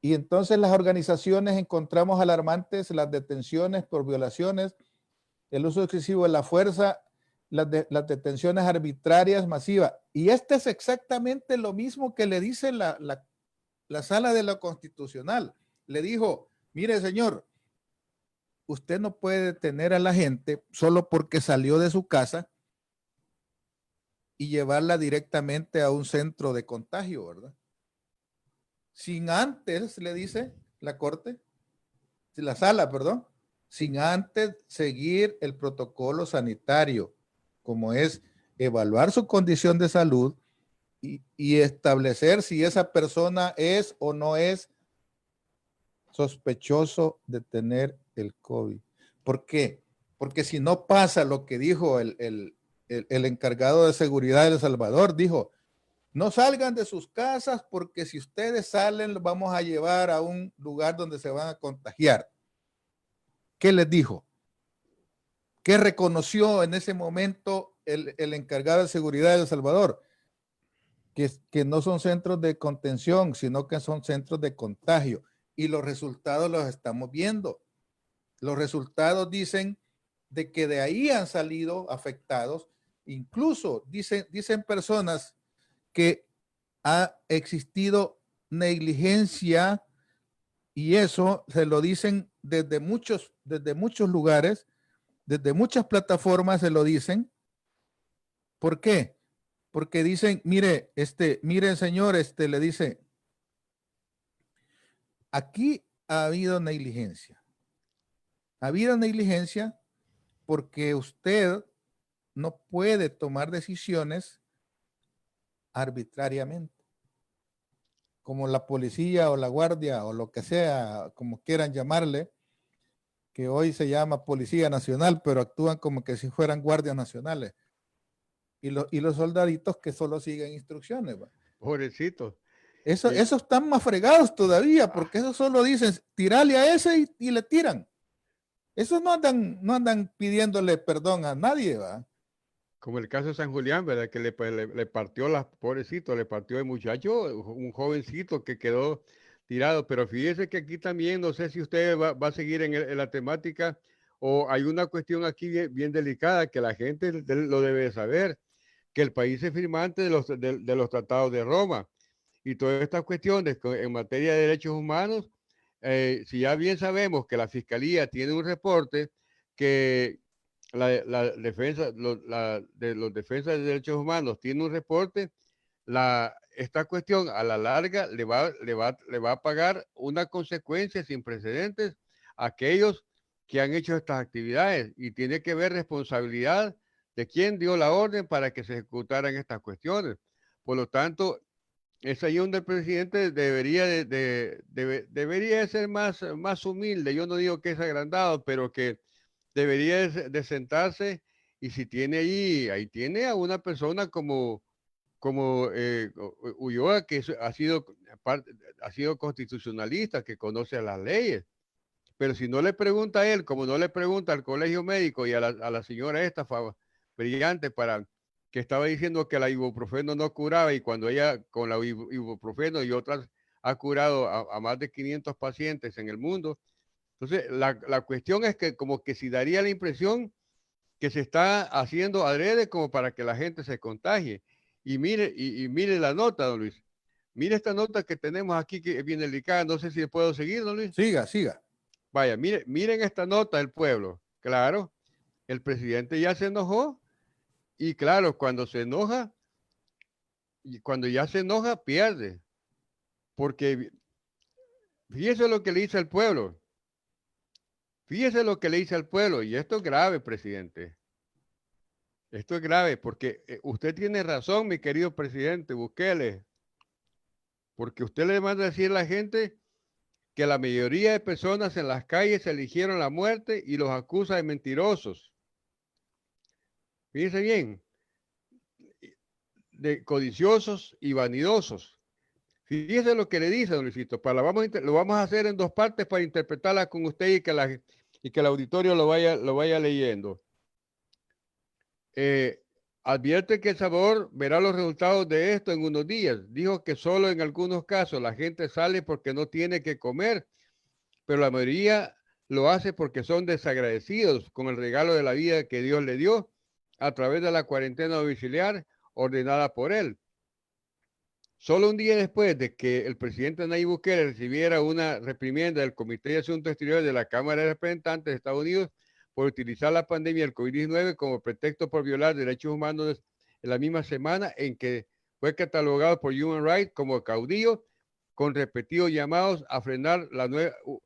Y entonces las organizaciones encontramos alarmantes las detenciones por violaciones, el uso excesivo de la fuerza, las detenciones arbitrarias masivas. Y este es exactamente lo mismo que le dice la Sala de lo Constitucional. Le dijo, mire señor, usted no puede detener a la gente solo porque salió de su casa y llevarla directamente a un centro de contagio, ¿verdad? Sin antes, le dice la Corte, la Sala, perdón, sin antes seguir el protocolo sanitario, como es evaluar su condición de salud y establecer si esa persona es o no es sospechoso de tener el COVID. ¿Por qué? Porque si no pasa lo que dijo el encargado de seguridad de El Salvador, dijo, no salgan de sus casas porque si ustedes salen los vamos a llevar a un lugar donde se van a contagiar. ¿Qué les dijo? ¿Qué reconoció en ese momento el encargado de seguridad de El Salvador? Que no son centros de contención, sino que son centros de contagio. Y los resultados los estamos viendo. Los resultados dicen de que de ahí han salido afectados. Incluso dicen personas que ha existido negligencia y eso se lo dicen desde muchos lugares, desde muchas plataformas se lo dicen. ¿Por qué? Porque dicen, mire señor, le dice, aquí ha habido negligencia. Ha habido negligencia porque usted no puede tomar decisiones arbitrariamente, como la policía o la guardia o lo que sea, como quieran llamarle, que hoy se llama Policía Nacional, pero actúan como que si fueran guardias nacionales. Y los soldaditos que solo siguen instrucciones. ¿Va? Pobrecito. Esos están más fregados todavía, porque esos solo dicen, tirale a ese y le tiran. Esos no andan pidiéndole perdón a nadie, ¿va? Como el caso de San Julián, ¿verdad? Que le partió pobrecito, le partió el muchacho, un jovencito que quedó tirado. Pero fíjese que aquí también, no sé si usted va a seguir en la temática o hay una cuestión aquí bien delicada que la gente lo debe saber, que el país es firmante de los tratados de Roma y todas estas cuestiones en materia de derechos humanos, si ya bien sabemos que la Fiscalía tiene un reporte que la defensa, de los defensas de derechos humanos tiene un reporte, esta cuestión a la larga le va a pagar una consecuencia sin precedentes a aquellos que han hecho estas actividades y tiene que ver responsabilidad de quién dio la orden para que se ejecutaran estas cuestiones. Por lo tanto, es ahí donde el presidente debería de ser más humilde. Yo no digo que es agrandado, pero que debería de sentarse y si tiene ahí tiene a una persona como Ulloa, que ha sido constitucionalista, que conoce las leyes. Pero si no le pregunta a él, como no le pregunta al colegio médico y a la señora esta brillante que estaba diciendo que la ibuprofeno no curaba y cuando ella con la ibuprofeno y otras ha curado a más de 500 pacientes en el mundo. Entonces, la cuestión es que como que si daría la impresión que se está haciendo adrede como para que la gente se contagie. Y mire la nota, don Luis. Mire esta nota que tenemos aquí que es bien delicada. No sé si puedo seguir, don Luis. Siga. Vaya, miren esta nota del pueblo. Claro, el presidente ya se enojó y claro, cuando se enoja, y cuando ya se enoja, pierde. Porque fíjese lo que le dice al pueblo. Fíjese lo que le dice al pueblo. Y esto es grave, presidente. Esto es grave porque usted tiene razón, mi querido presidente Bukele. Porque usted le manda a decir a la gente que la mayoría de personas en las calles eligieron la muerte y los acusa de mentirosos. Fíjense bien, de codiciosos y vanidosos. Fíjese lo que le dice, don Luisito. Lo vamos a hacer en dos partes para interpretarla con usted y que el auditorio lo vaya leyendo. Advierte que El Salvador verá los resultados de esto en unos días. Dijo que solo en algunos casos la gente sale porque no tiene que comer, pero la mayoría lo hace porque son desagradecidos con el regalo de la vida que Dios le dio a través de la cuarentena domiciliar ordenada por él. Solo un día después de que el presidente Nayib Bukele recibiera una reprimenda del Comité de Asuntos Exteriores de la Cámara de Representantes de Estados Unidos por utilizar la pandemia del COVID-19 como pretexto por violar derechos humanos en la misma semana en que fue catalogado por Human Rights como caudillo, con repetidos llamados a frenar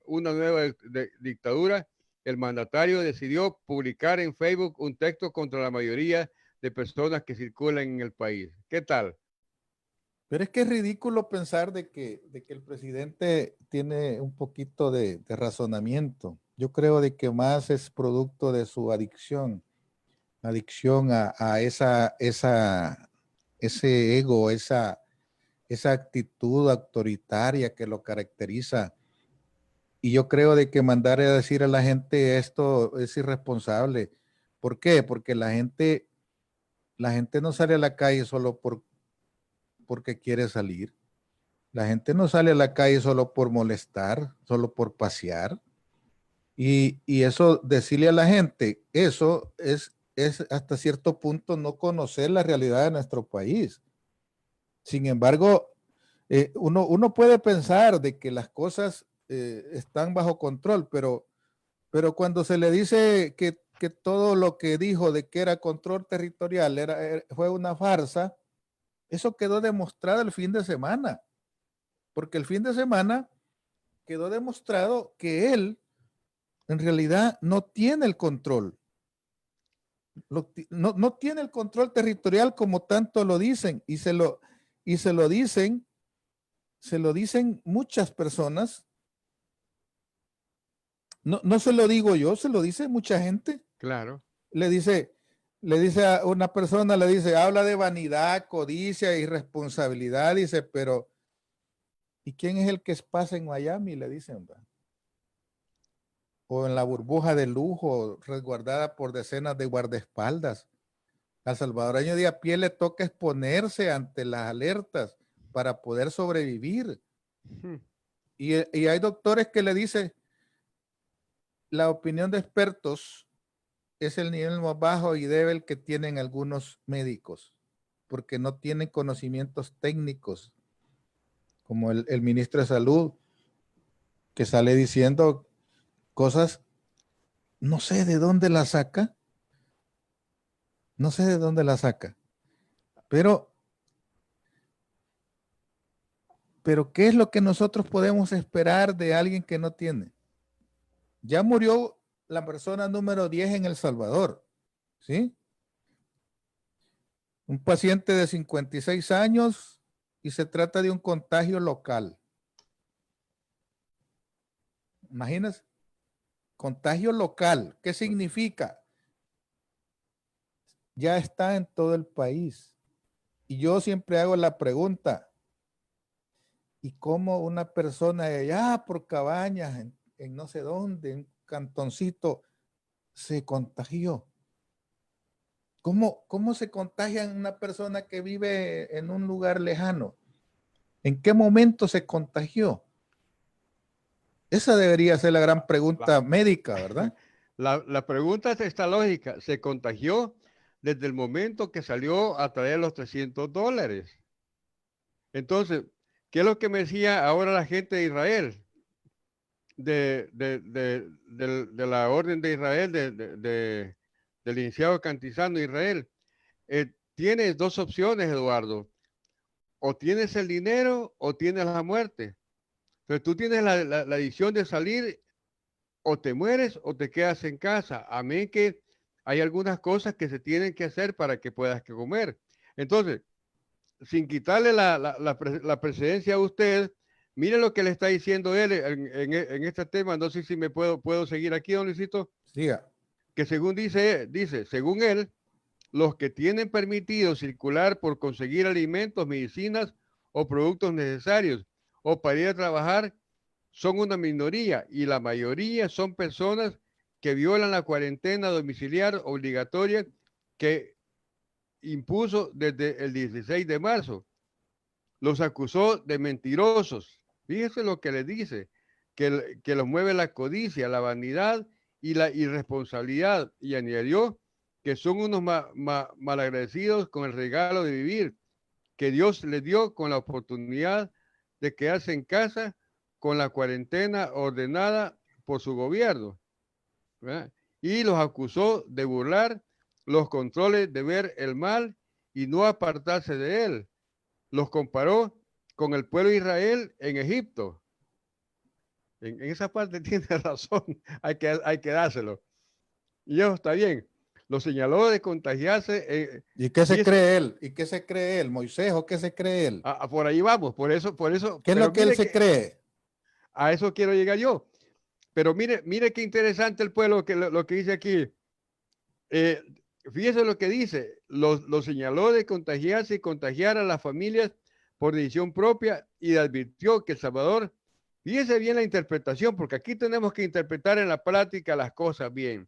una nueva dictadura, el mandatario decidió publicar en Facebook un texto contra la mayoría de personas que circulan en el país. ¿Qué tal? Pero es que es ridículo pensar de que el presidente tiene un poquito de razonamiento. Yo creo de que más es producto de su adicción a ese ego, esa actitud autoritaria que lo caracteriza. Y yo creo de que mandar a decir a la gente esto es irresponsable. ¿Por qué? Porque la gente no sale a la calle solo porque quiere salir. La gente no sale a la calle solo por molestar, solo por pasear. Y eso, decirle a la gente, eso es hasta cierto punto no conocer la realidad de nuestro país. Sin embargo, uno puede pensar de que las cosas están bajo control, pero cuando se le dice que todo lo que dijo de que era control territorial fue una farsa, eso quedó demostrado el fin de semana, porque el fin de semana quedó demostrado que él en realidad no tiene el control. No tiene el control territorial como tanto lo dicen y se lo dicen muchas personas. No se lo digo yo, se lo dice mucha gente. Claro. Le dice a una persona, le dice, habla de vanidad, codicia, irresponsabilidad, dice, pero ¿y quién es el que pasa en Miami? Le dicen, ¿verdad? O en la burbuja de lujo, resguardada por decenas de guardaespaldas. Al salvadoreño de a pie le toca exponerse ante las alertas para poder sobrevivir. Y hay doctores que le dicen, la opinión de expertos es el nivel más bajo y débil que tienen algunos médicos, porque no tienen conocimientos técnicos, como el ministro de Salud, que sale diciendo cosas, no sé de dónde la saca, pero ¿qué es lo que nosotros podemos esperar de alguien que no tiene? Ya murió la persona número 10 en El Salvador, ¿sí? Un paciente de 56 años y se trata de un contagio local. Imagínense, contagio local, ¿qué significa? Ya está en todo el país. Y yo siempre hago la pregunta, ¿y cómo una persona de allá por Cabañas, en no sé dónde, en un cantoncito, se contagió? ¿Cómo se contagia una persona que vive en un lugar lejano? ¿En qué momento se contagió? Esa debería ser la gran pregunta médica, ¿verdad? La pregunta está lógica. Se contagió desde el momento que salió a traer los $300. Entonces, ¿qué es lo que me decía ahora la gente de Israel? De la orden de Israel, del iniciado Cantizano de Israel. Tienes dos opciones, Eduardo. O tienes el dinero o tienes la muerte. Entonces tú tienes la decisión de salir, o te mueres o te quedas en casa. A mí que hay algunas cosas que se tienen que hacer para que puedas comer. Entonces, sin quitarle la presidencia a usted, Mire lo que le está diciendo él en este tema. No sé si me puedo seguir aquí, don Luisito. Siga. Que según dice, según él, los que tienen permitido circular por conseguir alimentos, medicinas o productos necesarios o para ir a trabajar son una minoría y la mayoría son personas que violan la cuarentena domiciliar obligatoria que impuso desde el 16 de marzo. Los acusó de mentirosos. Fíjese lo que le dice, que los mueve la codicia, la vanidad y la irresponsabilidad. Y añadió que son unos malagradecidos con el regalo de vivir, que Dios les dio con la oportunidad de quedarse en casa con la cuarentena ordenada por su gobierno, ¿verdad? Y los acusó de burlar los controles de ver el mal y no apartarse de él. Los comparó con el pueblo de Israel en Egipto. En esa parte tiene razón, hay que dárselo. Y eso está bien. Lo señaló de contagiarse. ¿Y qué se Dice, cree él? ¿Y qué se cree él? ¿Moisés o qué se cree él? por ahí vamos, por eso, ¿Qué es pero lo que él mire se que cree? a eso quiero llegar yo. Pero mire qué interesante el pueblo que lo que dice aquí. Eh, Fíjese lo que dice. Lo señaló de contagiarse y contagiar a las familias por decisión propia y advirtió que El Salvador, fíjese bien la interpretación, porque aquí tenemos que interpretar en la práctica las cosas bien.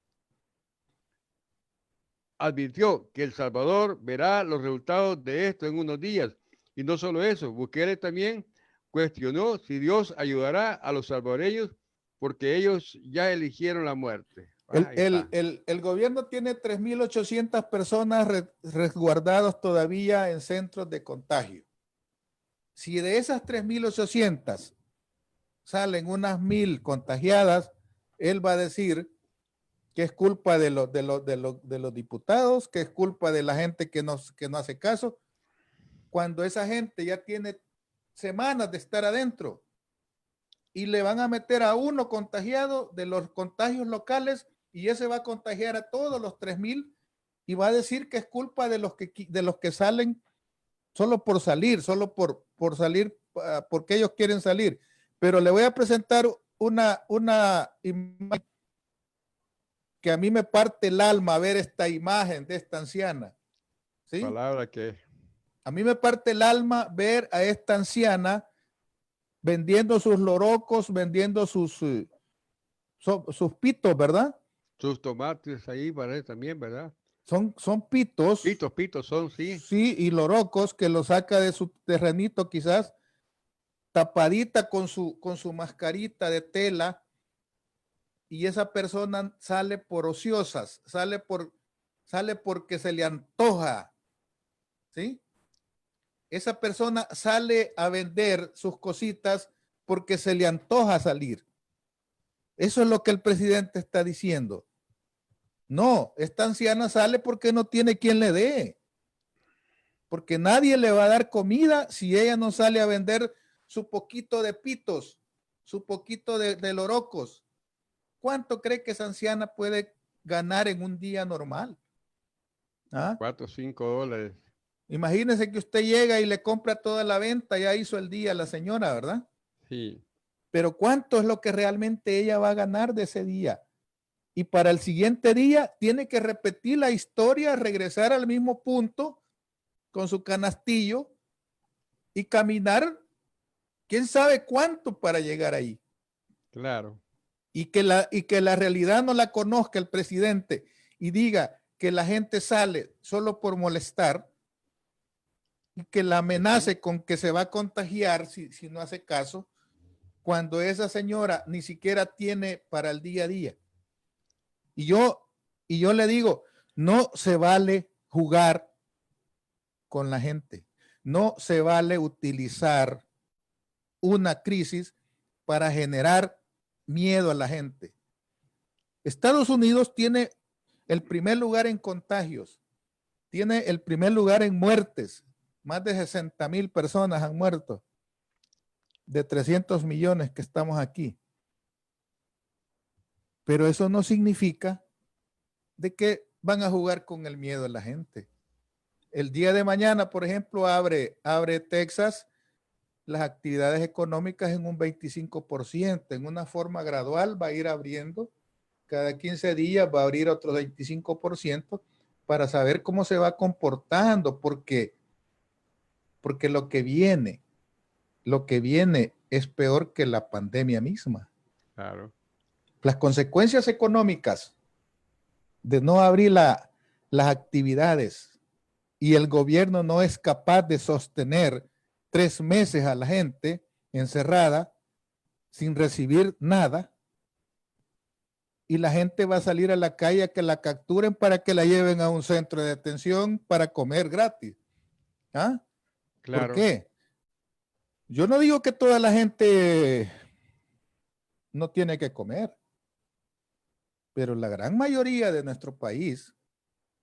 Advirtió que El Salvador verá los resultados de esto en unos días. Y no solo eso, Bukele también cuestionó si Dios ayudará a los salvadoreños porque ellos ya eligieron la muerte. Ahí está. El gobierno tiene 3.800 personas resguardadas todavía en centros de contagio. Si de esas 3.800 salen unas 1.000 contagiadas, él va a decir que es culpa de los diputados, que es culpa de la gente que no hace caso, cuando esa gente ya tiene semanas de estar adentro y le van a meter a uno contagiado de los contagios locales y ese va a contagiar a todos los 3.000 y va a decir que es culpa de los que salen solo por salir, por salir porque ellos quieren salir. Pero le voy a presentar una imagen que a mí me parte el alma ver esta imagen de esta anciana. ¿Sí? Palabra que... A mí me parte el alma ver a esta anciana vendiendo sus lorocos, vendiendo sus pitos, ¿verdad? Sus tomates ahí, ¿verdad? También, ¿verdad? Son pitos, Pitos son, sí. sí, y lorocos que lo saca de su terrenito quizás tapadita con su mascarita de tela y esa persona sale por ociosas, sale porque se le antoja, ¿sí? Esa persona sale a vender sus cositas porque se le antoja salir. Eso es lo que el presidente está diciendo. No, esta anciana sale porque no tiene quien le dé. Porque nadie le va a dar comida si ella no sale a vender su poquito de pitos, su poquito de lorocos. ¿Cuánto cree que esa anciana puede ganar en un día normal? ¿Ah? 4 o 5 dólares. Imagínese que usted llega y le compra toda la venta, ya hizo el día la señora, ¿verdad? Sí. Pero ¿cuánto es lo que realmente ella va a ganar de ese día? Y para el siguiente día tiene que repetir la historia, regresar al mismo punto con su canastillo y caminar quién sabe cuánto para llegar ahí. Claro. Y que la realidad no la conozca el presidente y diga que la gente sale solo por molestar y que la amenace con que se va a contagiar si no hace caso, cuando esa señora ni siquiera tiene para el día a día. Y yo le digo, no se vale jugar con la gente. No se vale utilizar una crisis para generar miedo a la gente. Estados Unidos tiene el primer lugar en contagios, tiene el primer lugar en muertes. Más de 60,000 personas han muerto de 300 millones que estamos aquí. Pero eso no significa de que van a jugar con el miedo de la gente. El día de mañana, por ejemplo, abre Texas las actividades económicas en un 25%, en una forma gradual va a ir abriendo, cada 15 días va a abrir otro 25% para saber cómo se va comportando, porque lo que viene es peor que la pandemia misma. Claro. Las consecuencias económicas de no abrir las actividades y el gobierno no es capaz de sostener 3 meses a la gente encerrada sin recibir nada, y la gente va a salir a la calle a que la capturen para que la lleven a un centro de detención para comer gratis. ¿Ah? ¿Por Claro. qué? Yo no digo que toda la gente no tiene que comer, pero la gran mayoría de nuestro país,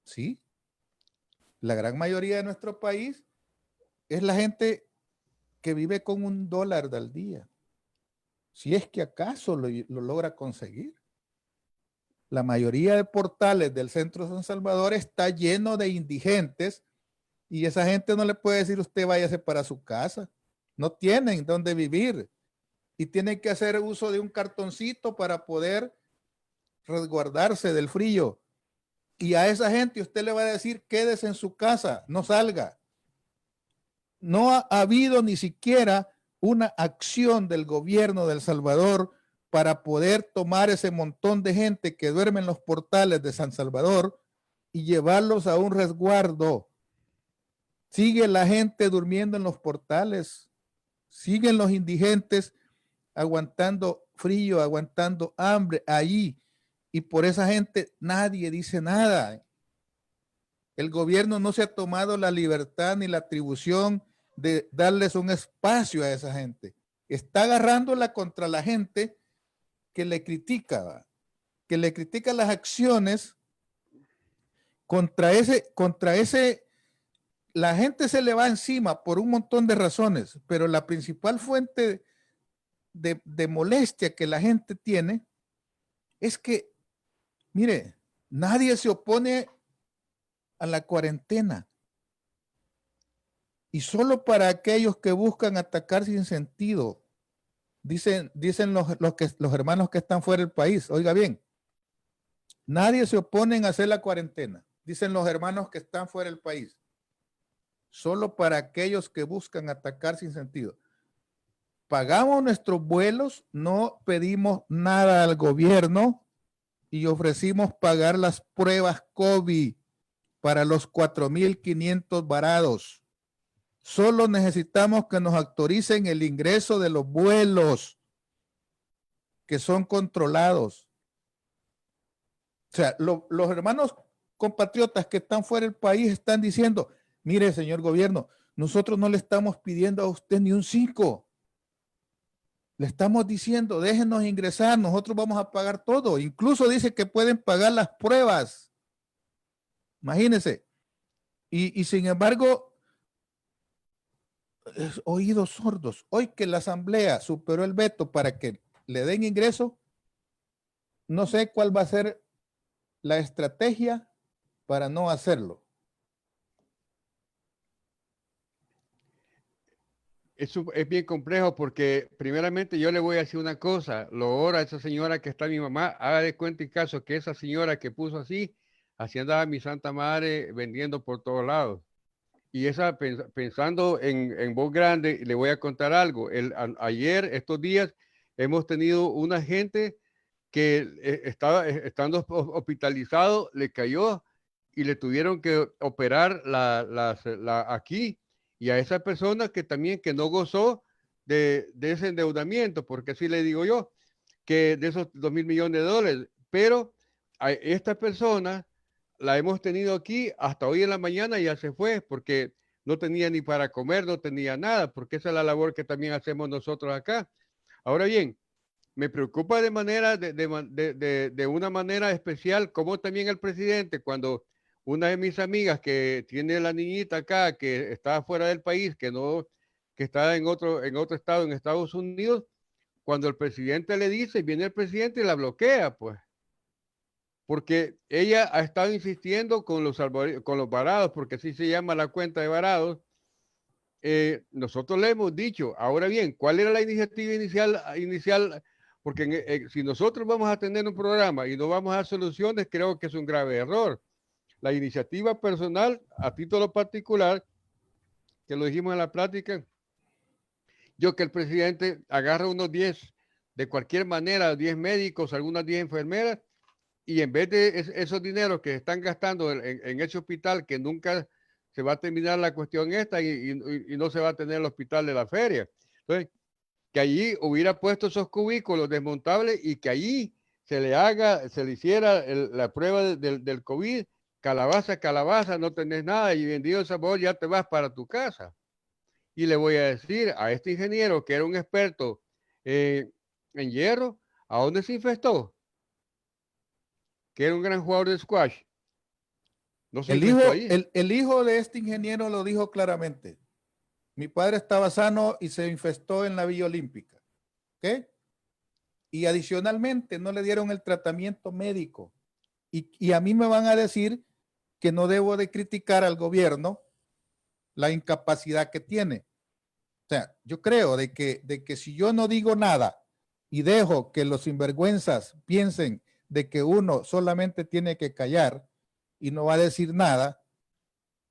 sí, la gran mayoría de nuestro país es la gente que vive con $1 al día. Si es que acaso lo logra conseguir. La mayoría de portales del centro de San Salvador está lleno de indigentes y esa gente no le puede decir usted váyase para su casa. No tienen dónde vivir y tienen que hacer uso de un cartoncito para poder resguardarse del frío. Y a esa gente usted le va a decir quédese en su casa, no salga. No ha habido ni siquiera una acción del gobierno de El Salvador para poder tomar ese montón de gente que duerme en los portales de San Salvador y llevarlos a un resguardo. Sigue la gente durmiendo en los portales, siguen los indigentes aguantando frío, aguantando hambre allí, y por esa gente nadie dice nada. El gobierno no se ha tomado la libertad ni la atribución de darles un espacio a esa gente. Está agarrándola contra la gente que le critica, que le critica las acciones contra ese, la gente se le va encima por un montón de razones, pero la principal fuente de molestia que la gente tiene es que, mire, nadie se opone a la cuarentena. Y solo para aquellos que buscan atacar sin sentido, dicen los hermanos que están fuera del país. Oiga bien, nadie se opone a hacer la cuarentena, dicen los hermanos que están fuera del país. Solo para aquellos que buscan atacar sin sentido. Pagamos nuestros vuelos, no pedimos nada al gobierno y ofrecimos pagar las pruebas COVID para los 4,500 varados. Solo necesitamos que nos autoricen el ingreso de los vuelos que son controlados. O sea, los hermanos compatriotas que están fuera del país están diciendo, mire, señor gobierno, nosotros no le estamos pidiendo a usted ni un 5. Le estamos diciendo, déjenos ingresar, nosotros vamos a pagar todo. Incluso dice que pueden pagar las pruebas. Imagínense. Y sin embargo, oídos sordos. Hoy que la asamblea superó el veto para que le den ingreso, no sé cuál va a ser la estrategia para no hacerlo. Es bien complejo porque primeramente yo le voy a decir una cosa, lo ora a esa señora que está mi mamá, haga de cuenta y caso que esa señora que puso así andaba mi Santa Madre vendiendo por todos lados. Y esa pensando en voz grande, le voy a contar algo. Ayer, estos días, hemos tenido una gente que estando hospitalizado, le cayó y le tuvieron que operar aquí. Y a esa persona que también que no gozó de ese endeudamiento, porque así le digo yo, que de esos 2,000 millones de dólares. Pero a esta persona la hemos tenido aquí hasta hoy en la mañana y ya se fue porque no tenía ni para comer, no tenía nada, porque esa es la labor que también hacemos nosotros acá. Ahora bien, me preocupa de manera, de una manera especial, como también el presidente, cuando una de mis amigas que tiene la niñita acá, que está fuera del país, que está en otro estado, en Estados Unidos, cuando el presidente le dice, viene el presidente y la bloquea, pues porque ella ha estado insistiendo con los varados, porque así se llama la cuenta de varados, nosotros le hemos dicho, ahora bien, ¿cuál era la iniciativa inicial? Porque si nosotros vamos a tener un programa y no vamos a dar soluciones, creo que es un grave error. La iniciativa personal, a título particular, que lo dijimos en la plática, yo que el presidente agarra unos 10, de cualquier manera, 10 médicos, algunas 10 enfermeras, y en vez de esos dineros que están gastando en ese hospital, que nunca se va a terminar la cuestión esta y no se va a tener el hospital de la feria. Entonces, que allí hubiera puesto esos cubículos desmontables y que allí se le hiciera la prueba del COVID, calabaza, calabaza, no tenés nada y vendido el sabor, ya te vas para tu casa. Y le voy a decir a este ingeniero que era un experto en hierro, ¿a dónde se infestó? Que era un gran jugador de squash. No se infestó ahí. El hijo de este ingeniero lo dijo claramente. Mi padre estaba sano y se infestó en la Villa Olímpica. ¿Ok? Y adicionalmente no le dieron el tratamiento médico. Y a mí me van a decir que no debo de criticar al gobierno la incapacidad que tiene. O sea, yo creo de que si yo no digo nada y dejo que los sinvergüenzas piensen de que uno solamente tiene que callar y no va a decir nada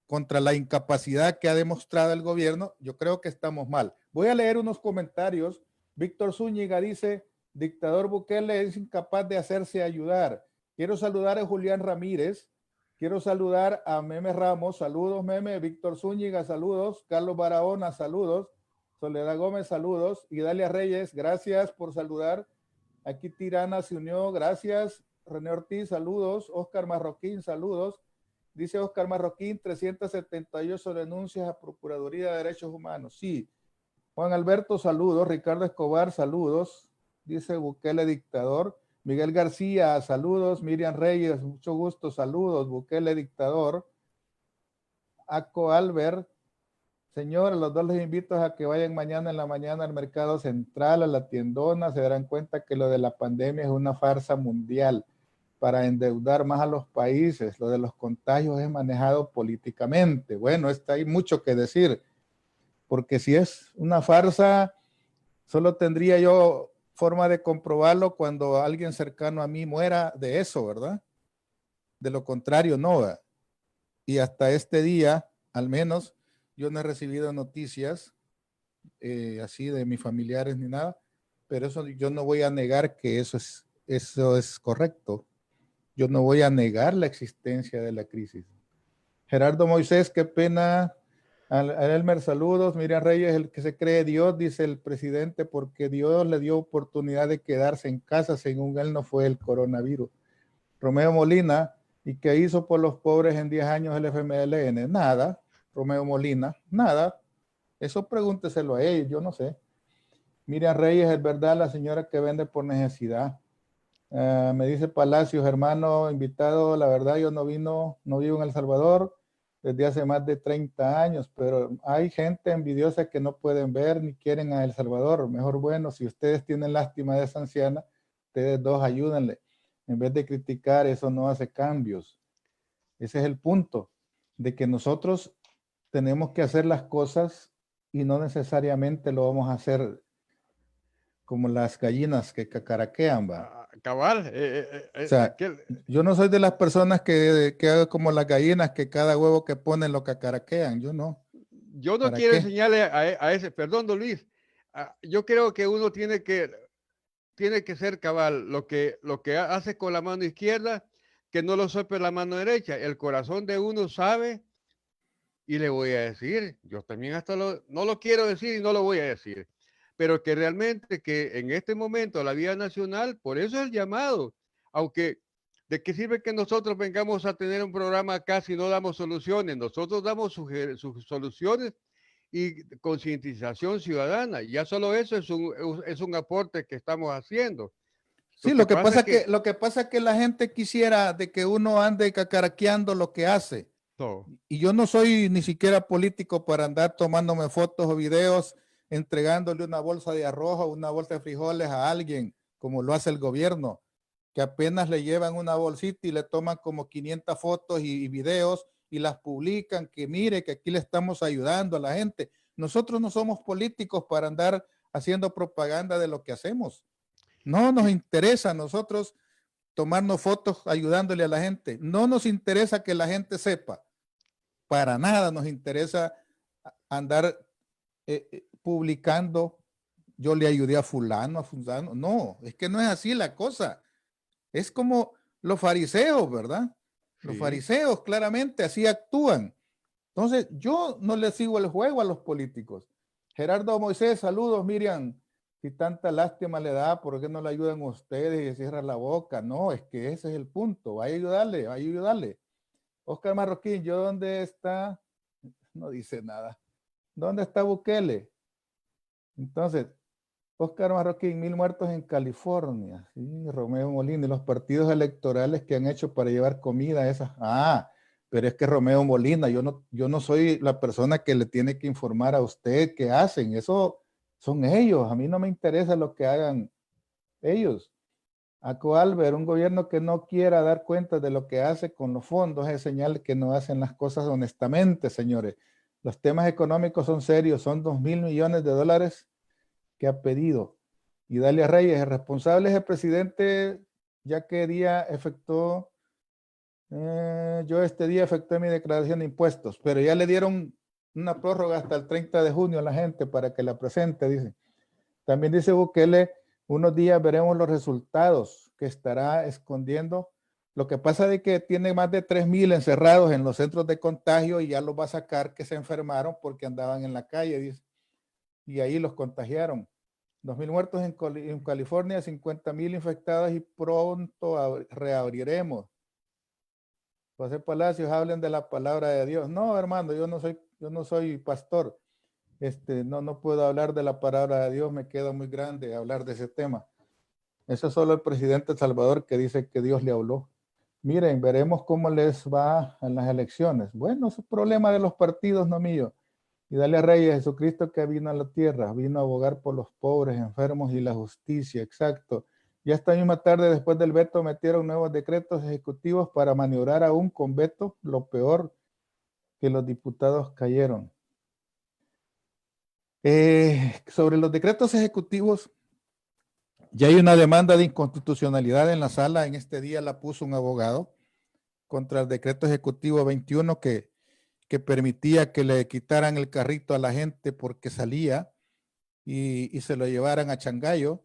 contra la incapacidad que ha demostrado el gobierno, yo creo que estamos mal. Voy a leer unos comentarios. Víctor Zúñiga dice, dictador Bukele es incapaz de hacerse ayudar. Quiero saludar a Julián Ramírez. Quiero saludar a Meme Ramos. Saludos, Meme. Víctor Zúñiga, saludos. Carlos Barahona, saludos. Soledad Gómez, saludos. Y Dalia Reyes, gracias por saludar. Aquí Tirana se unió, gracias. René Ortiz, saludos. Oscar Marroquín, saludos. Dice Oscar Marroquín, 378 denuncias a Procuraduría de Derechos Humanos. Sí. Juan Alberto, saludos. Ricardo Escobar, saludos. Dice Bukele dictador. Miguel García, saludos. Miriam Reyes, mucho gusto, saludos. Bukele dictador. Aco Albert, señor, los dos les invito a que vayan mañana en la mañana al Mercado Central, a la tiendona. Se darán cuenta que lo de la pandemia es una farsa mundial para endeudar más a los países. Lo de los contagios es manejado políticamente. Bueno, hay mucho que decir, porque si es una farsa, solo tendría yo forma de comprobarlo cuando alguien cercano a mí muera de eso, ¿verdad? De lo contrario, no. Y hasta este día, al menos, yo no he recibido noticias así de mis familiares ni nada, pero eso yo no voy a negar que eso es correcto. Yo no voy a negar la existencia de la crisis. Gerardo Moisés, qué pena. A Elmer, saludos. Miriam Reyes, el que se cree Dios, dice el presidente, porque Dios le dio oportunidad de quedarse en casa, según él no fue el coronavirus. Romeo Molina, ¿y qué hizo por los pobres en 10 años el FMLN? Nada. Romeo Molina, nada. Eso pregúnteselo a ellos, yo no sé. Miriam Reyes, es verdad, la señora que vende por necesidad. Me dice Palacios, hermano invitado, la verdad yo no vivo en El Salvador desde hace más de 30 años, pero hay gente envidiosa que no pueden ver ni quieren a El Salvador. Mejor bueno, si ustedes tienen lástima de esa anciana, ustedes dos ayúdenle. En vez de criticar, eso no hace cambios. Ese es el punto, de que nosotros tenemos que hacer las cosas y no necesariamente lo vamos a hacer como las gallinas que cacaraquean, va. Cabal. O sea, yo no soy de las personas que hago como las gallinas que cada huevo que ponen lo cacaraquean. Yo no. Yo no ¿Para quiero qué? enseñarle a ese, perdón, don Luis. Yo creo que uno tiene que ser cabal. Lo que hace con la mano izquierda, que no lo sopre la mano derecha. El corazón de uno sabe, y le voy a decir, yo también no lo quiero decir y no lo voy a decir, pero que realmente que en este momento la vía nacional, por eso es el llamado, aunque ¿de qué sirve que nosotros vengamos a tener un programa acá si no damos soluciones? Nosotros damos sus soluciones y concientización ciudadana. Ya solo eso es un aporte que estamos haciendo. Sí, lo que pasa es que la gente quisiera de que uno ande cacaraqueando lo que hace. No. Y yo no soy ni siquiera político para andar tomándome fotos o videos entregándole una bolsa de arroz o una bolsa de frijoles a alguien, como lo hace el gobierno, que apenas le llevan una bolsita y le toman como 500 fotos y videos y las publican, que mire que aquí le estamos ayudando a la gente. nosotros no somos políticos para andar haciendo propaganda de lo que hacemos. No nos interesa a nosotros tomarnos fotos ayudándole a la gente. No nos interesa que la gente sepa. Para nada nos interesa andar publicando, yo le ayudé a fulano, a fulano. No, es que no es así la cosa. Es como los fariseos, ¿verdad? Los Sí. fariseos claramente así actúan. Entonces, yo no le sigo el juego a los políticos. Gerardo Moisés, saludos, Miriam. Si tanta lástima le da, ¿por qué no le ayudan ustedes y cierran la boca? No, es que ese es el punto. Vaya a ayudarle, vaya a ayudarle. Oscar Marroquín, ¿yo dónde está? No dice nada. ¿Dónde está Bukele? Entonces, Oscar Marroquín, 1000 muertos en California. Sí, Romeo Molina, y los partidos electorales que han hecho para llevar comida a esas. Ah, pero es que Romeo Molina, yo no soy la persona que le tiene que informar a usted qué hacen. Eso son ellos. A mí no me interesa lo que hagan ellos. Aco Albert, un gobierno que no quiera dar cuenta de lo que hace con los fondos es señal que no hacen las cosas honestamente, señores. Los temas económicos son serios, son 2.000 millones de dólares que ha pedido. Y Dalia Reyes, el responsable es el presidente, ya que día efectuó, yo este día efectué mi declaración de impuestos, pero ya le dieron una prórroga hasta el 30 de junio a la gente para que la presente, dice. También dice Bukele, unos días veremos los resultados que estará escondiendo. Lo que pasa es que tiene más de 3.000 encerrados en los centros de contagio y ya los va a sacar que se enfermaron porque andaban en la calle, dice. Y ahí los contagiaron. 2.000 muertos en California, 50.000 infectados y pronto reabriremos. José Palacios, hablen de la palabra de Dios. No, hermano, yo no soy pastor. No puedo hablar de la palabra de Dios, me queda muy grande hablar de ese tema. Eso es solo el presidente de Salvador que dice que Dios le habló. Miren, veremos cómo les va en las elecciones. Bueno, es un problema de los partidos, no mío. Y dale a Reyes, Jesucristo que vino a la tierra, vino a abogar por los pobres, enfermos y la justicia, exacto. Ya esta misma tarde, después del veto, metieron nuevos decretos ejecutivos para maniobrar aún con veto, lo peor que los diputados cayeron. Sobre los decretos ejecutivos, ya hay una demanda de inconstitucionalidad en la sala. En este día la puso un abogado contra el decreto ejecutivo 21 que permitía que le quitaran el carrito a la gente porque salía y se lo llevaran a Changayo,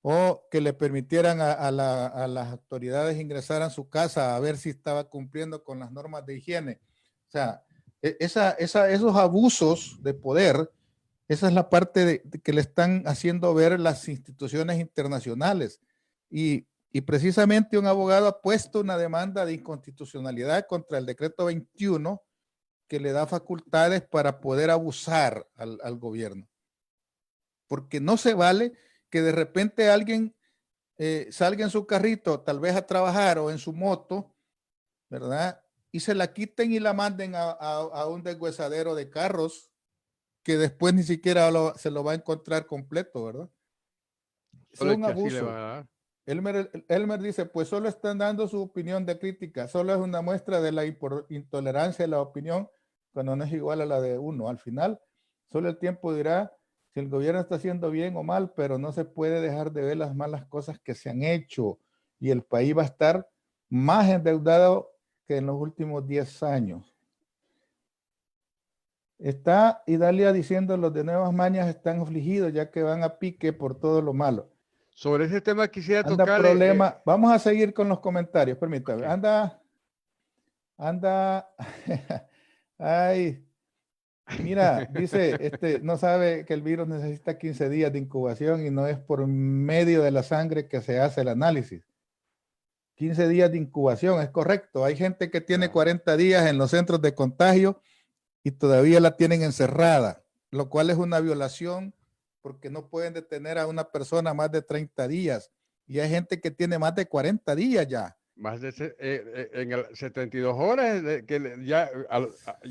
o que le permitieran a las autoridades ingresar a su casa a ver si estaba cumpliendo con las normas de higiene. O sea, esos abusos de poder, esa es la parte de que le están haciendo ver las instituciones internacionales. Y precisamente un abogado ha puesto una demanda de inconstitucionalidad contra el decreto 21 que le da facultades para poder abusar al gobierno. Porque no se vale que de repente alguien salga en su carrito, tal vez a trabajar o en su moto, ¿verdad? Y se la quiten y la manden a un deshuesadero de carros que después ni siquiera se lo va a encontrar completo, ¿verdad? Eso Solo es es un que así le abuso. van a dar. Elmer dice, pues solo están dando su opinión de crítica, solo es una muestra de la intolerancia de la opinión cuando no es igual a la de uno. Al final, solo el tiempo dirá si el gobierno está haciendo bien o mal, pero no se puede dejar de ver las malas cosas que se han hecho y el país va a estar más endeudado que en los últimos 10 años. Está Idalia diciendo los de Nuevas Mañas están afligidos ya que van a pique por todo lo malo. Sobre ese tema quisiera Anda tocarle. problema. Vamos a seguir con los comentarios, permítame. Okay. Anda. Ay, mira, dice, no sabe que el virus necesita 15 días de incubación y no es por medio de la sangre que se hace el análisis. 15 días de incubación, es correcto. Hay gente que tiene 40 días en los centros de contagio y todavía la tienen encerrada, lo cual es una violación porque no pueden detener a una persona más de 30 días. Y hay gente que tiene más de 40 días ya. Más de en el 72 horas, que ya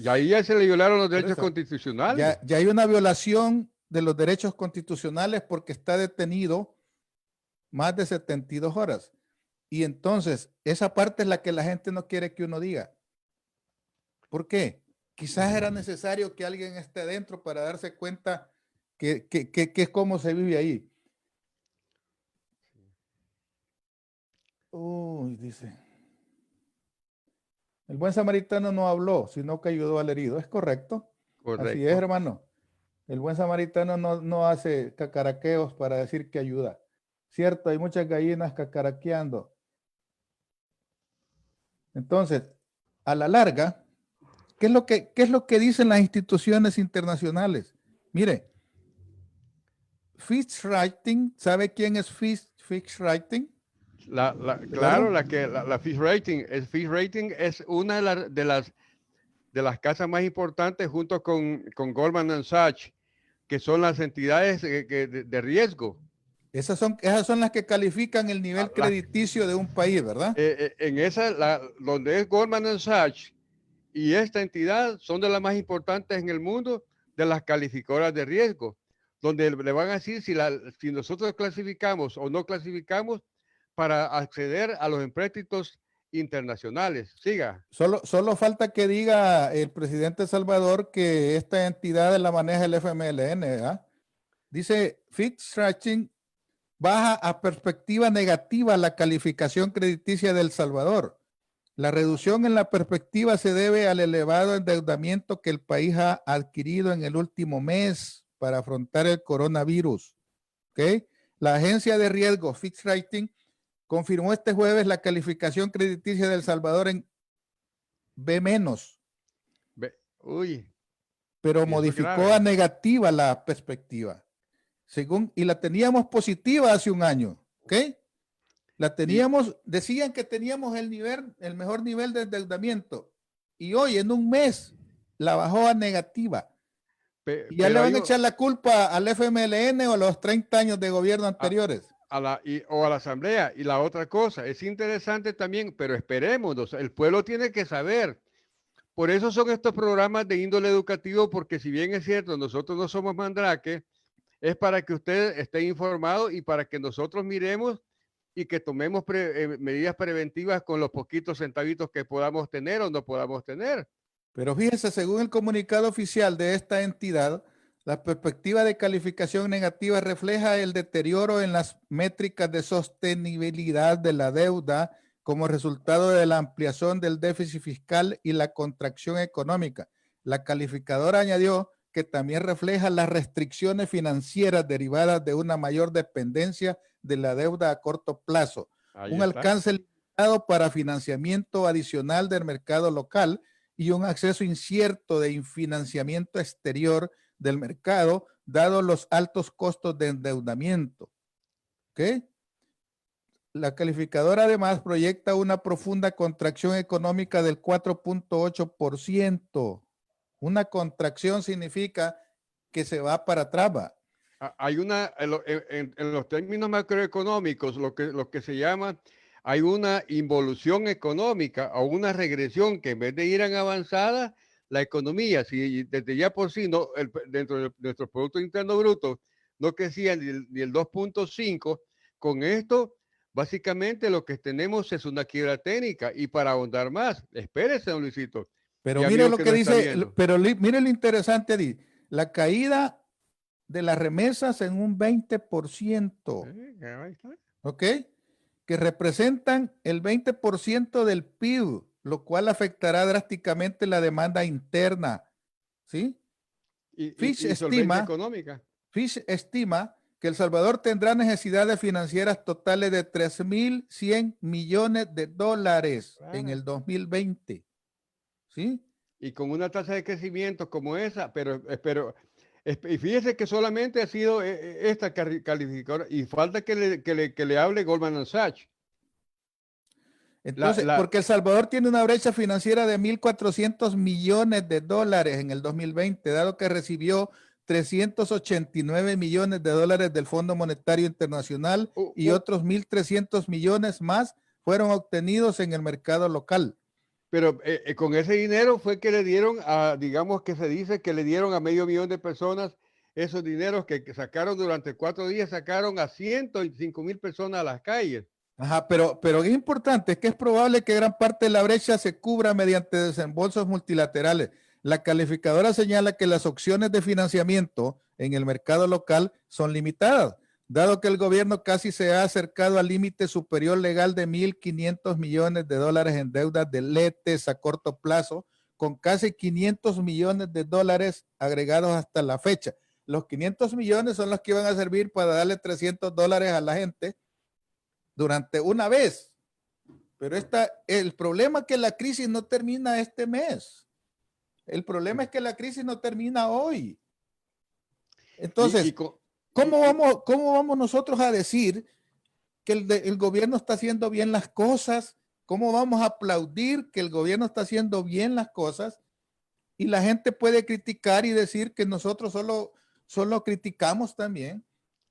ahí ya se le violaron los derechos constitucionales. Ya hay una violación de los derechos constitucionales porque está detenido más de 72 horas. Y entonces, esa parte es la que la gente no quiere que uno diga. ¿Por qué? quizás era necesario que alguien esté dentro para darse cuenta que es cómo se vive ahí. Uy, dice. El buen samaritano no habló, sino que ayudó al herido. ¿Es correcto? Así es, Correcto. hermano. El buen samaritano no hace cacaraqueos para decir que ayuda. Cierto, hay muchas gallinas cacaraqueando. Entonces, a la larga, ¿qué es lo que dicen las instituciones internacionales? Mire, Fitch-Rating, ¿sabe quién es Fitch-Rating? Claro, la Fish Rating es una de las casas más importantes junto con Goldman Sachs, que son las entidades de riesgo. Esas son las que califican el nivel crediticio de un país, ¿verdad? En esa, donde es Goldman Sachs y esta entidad son de las más importantes en el mundo de las calificadoras de riesgo, donde le van a decir si nosotros clasificamos o no clasificamos para acceder a los empréstitos internacionales. Siga. Solo falta que diga el presidente Salvador que esta entidad la maneja el FMLN, ¿verdad? Dice, Fitch Rating baja a perspectiva negativa la calificación crediticia de El Salvador. La reducción en la perspectiva se debe al elevado endeudamiento que el país ha adquirido en el último mes para afrontar el coronavirus. ¿Okay? La agencia de riesgo Fitch Rating confirmó este jueves la calificación crediticia de El Salvador en B-, Uy, pero y eso es modificó grave. a negativa la perspectiva. Y la teníamos positiva hace un año, ¿ok? La teníamos, decían que teníamos el mejor nivel de endeudamiento y hoy en un mes la bajó a negativa. Y ya le van a echar la culpa al FMLN o a los 30 años de gobierno anteriores. O a la asamblea. Y la otra cosa, es interesante también, pero esperemos, el pueblo tiene que saber. Por eso son estos programas de índole educativo, porque si bien es cierto, nosotros no somos mandrake, es para que usted esté informado y para que nosotros miremos y que tomemos medidas preventivas con los poquitos centavitos que podamos tener o no podamos tener. Pero fíjese, según el comunicado oficial de esta entidad, la perspectiva de calificación negativa refleja el deterioro en las métricas de sostenibilidad de la deuda como resultado de la ampliación del déficit fiscal y la contracción económica. La calificadora añadió que también refleja las restricciones financieras derivadas de una mayor dependencia de la deuda a corto plazo, un alcance limitado para financiamiento adicional del mercado local y un acceso incierto de financiamiento exterior del mercado, dado los altos costos de endeudamiento. ¿Ok? La calificadora además proyecta una profunda contracción económica del 4.8%. Una contracción significa que se va para atrás. Hay en los términos macroeconómicos, lo que se llama, hay una involución económica o una regresión que en vez de ir en avanzada, la economía, si desde ya por sí, no, dentro de nuestro Producto Interno Bruto, no crecía ni el 2.5, con esto, básicamente lo que tenemos es una quiebra técnica. Y para ahondar más, espérese, don Luisito. Pero mire lo que dice, pero mire lo interesante, Adi, la caída de las remesas en un 20%. ¿Ok? Que representan el 20% del PIB, lo cual afectará drásticamente la demanda interna. ¿Sí? Fitch estima que El Salvador tendrá necesidades financieras totales de 3.100 millones de dólares en el 2020. ¿Sí? Y con una tasa de crecimiento como esa, pero y fíjese que solamente ha sido esta calificadora y falta que le hable Goldman Sachs. Entonces, porque El Salvador tiene una brecha financiera de 1.400 millones de dólares en el 2020, dado que recibió 389 millones de dólares del Fondo Monetario Internacional y otros 1.300 millones más fueron obtenidos en el mercado local. Pero con ese dinero fue que le dieron digamos que se dice que le dieron a 500,000 de personas esos dineros que sacaron durante 4 días, sacaron a 105,000 personas a las calles. Ajá, pero es importante, es que es probable que gran parte de la brecha se cubra mediante desembolsos multilaterales. La calificadora señala que las opciones de financiamiento en el mercado local son limitadas, dado que el gobierno casi se ha acercado al límite superior legal de 1.500 millones de dólares en deudas de letes a corto plazo, con casi 500 millones de dólares agregados hasta la fecha. Los 500 millones son los que iban a servir para darle 300 dólares a la gente durante una vez. Pero el problema es que la crisis no termina este mes. El problema es que la crisis no termina hoy. Entonces, ¿cómo vamos nosotros a decir que el gobierno está haciendo bien las cosas? ¿Cómo vamos a aplaudir que el gobierno está haciendo bien las cosas? Y la gente puede criticar y decir que nosotros solo criticamos también.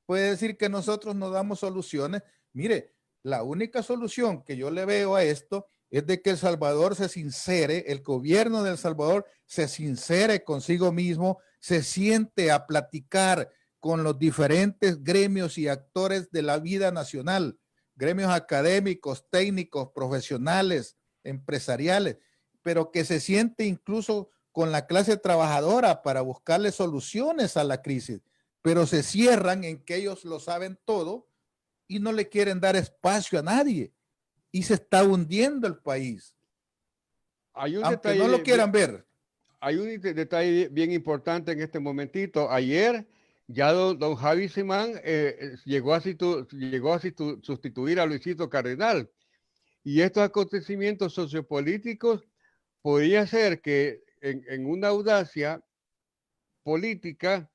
Puede decir que nosotros no damos soluciones. Mire, la única solución que yo le veo a esto es de que El Salvador se sincere, el gobierno de El Salvador se sincere consigo mismo, se siente a platicar con los diferentes gremios y actores de la vida nacional, gremios académicos, técnicos, profesionales, empresariales, pero que se siente incluso con la clase trabajadora para buscarle soluciones a la crisis, pero se cierran en que ellos lo saben todo y no le quieren dar espacio a nadie. Y se está hundiendo el país. Hay un aunque detalle, no lo quieran ver. Hay un detalle bien importante en este momentito. Ayer ya don Javi Simán llegó a sustituir a Luisito Cardenal. Y estos acontecimientos sociopolíticos podría ser que en una audacia política,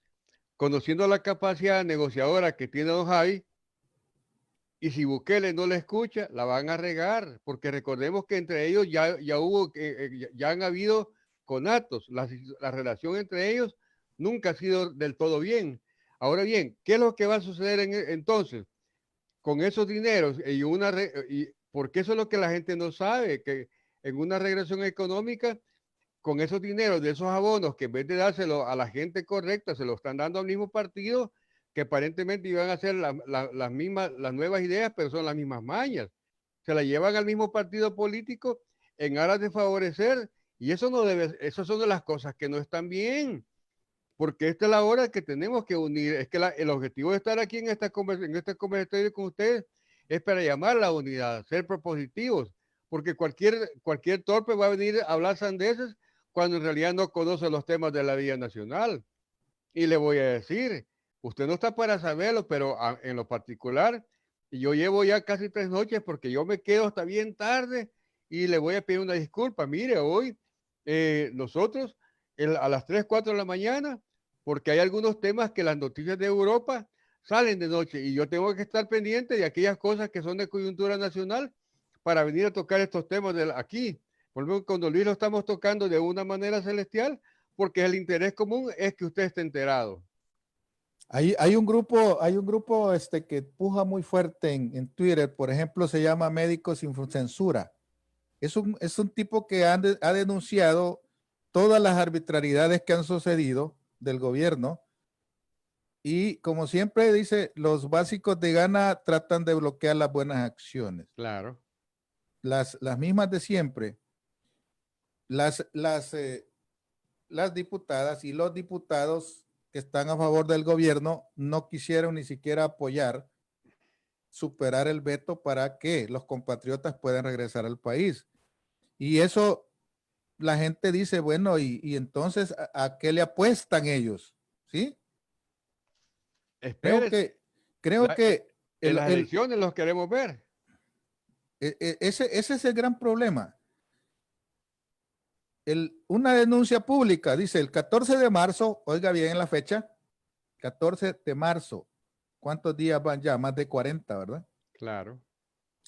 conociendo la capacidad negociadora que tiene don Javi, y si Bukele no le escucha, la van a regar, porque recordemos que entre ellos ya han habido conatos, la relación entre ellos nunca ha sido del todo bien. Ahora bien, ¿qué es lo que va a suceder entonces con esos dineros? Porque eso es lo que la gente no sabe, que en una regresión económica, con esos dineros de esos abonos, que en vez de dárselo a la gente correcta, se lo están dando al mismo partido, que aparentemente iban a ser las mismas, las nuevas ideas, pero son las mismas mañas. Se la llevan al mismo partido político en aras de favorecer, y eso no debe, eso son de las cosas que no están bien, porque esta es la hora que tenemos que unir. Es que el objetivo de estar aquí en esta conversación con ustedes es para llamar a la unidad, ser propositivos, porque cualquier torpe va a venir a hablar sandeces cuando en realidad no conoce los temas de la vida nacional. Y le voy a decir, usted no está para saberlo, pero en lo particular, yo llevo ya casi 3 noches porque yo me quedo hasta bien tarde y le voy a pedir una disculpa. Mire, hoy nosotros a las 3, 4 de la mañana, porque hay algunos temas que las noticias de Europa salen de noche y yo tengo que estar pendiente de aquellas cosas que son de coyuntura nacional para venir a tocar estos temas aquí. Por ejemplo, cuando Luis lo estamos tocando de una manera celestial, porque el interés común es que usted esté enterado. Hay un grupo que puja muy fuerte en Twitter, por ejemplo, se llama Médicos Sin Censura. Es un tipo que ha denunciado todas las arbitrariedades que han sucedido del gobierno y, como siempre dice, los básicos de Gana tratan de bloquear las buenas acciones. Claro. Las mismas de siempre. Las diputadas y los diputados que están a favor del gobierno no quisieron ni siquiera apoyar superar el veto para que los compatriotas puedan regresar al país. Y eso la gente dice, bueno, y entonces ¿a qué le apuestan ellos? ¿Sí? Espérese. Creo que en las elecciones los queremos ver. Ese es el gran problema. Una denuncia pública, dice el 14 de marzo, oiga bien la fecha, 14 de marzo. ¿Cuántos días van ya? Más de 40, ¿verdad? Claro.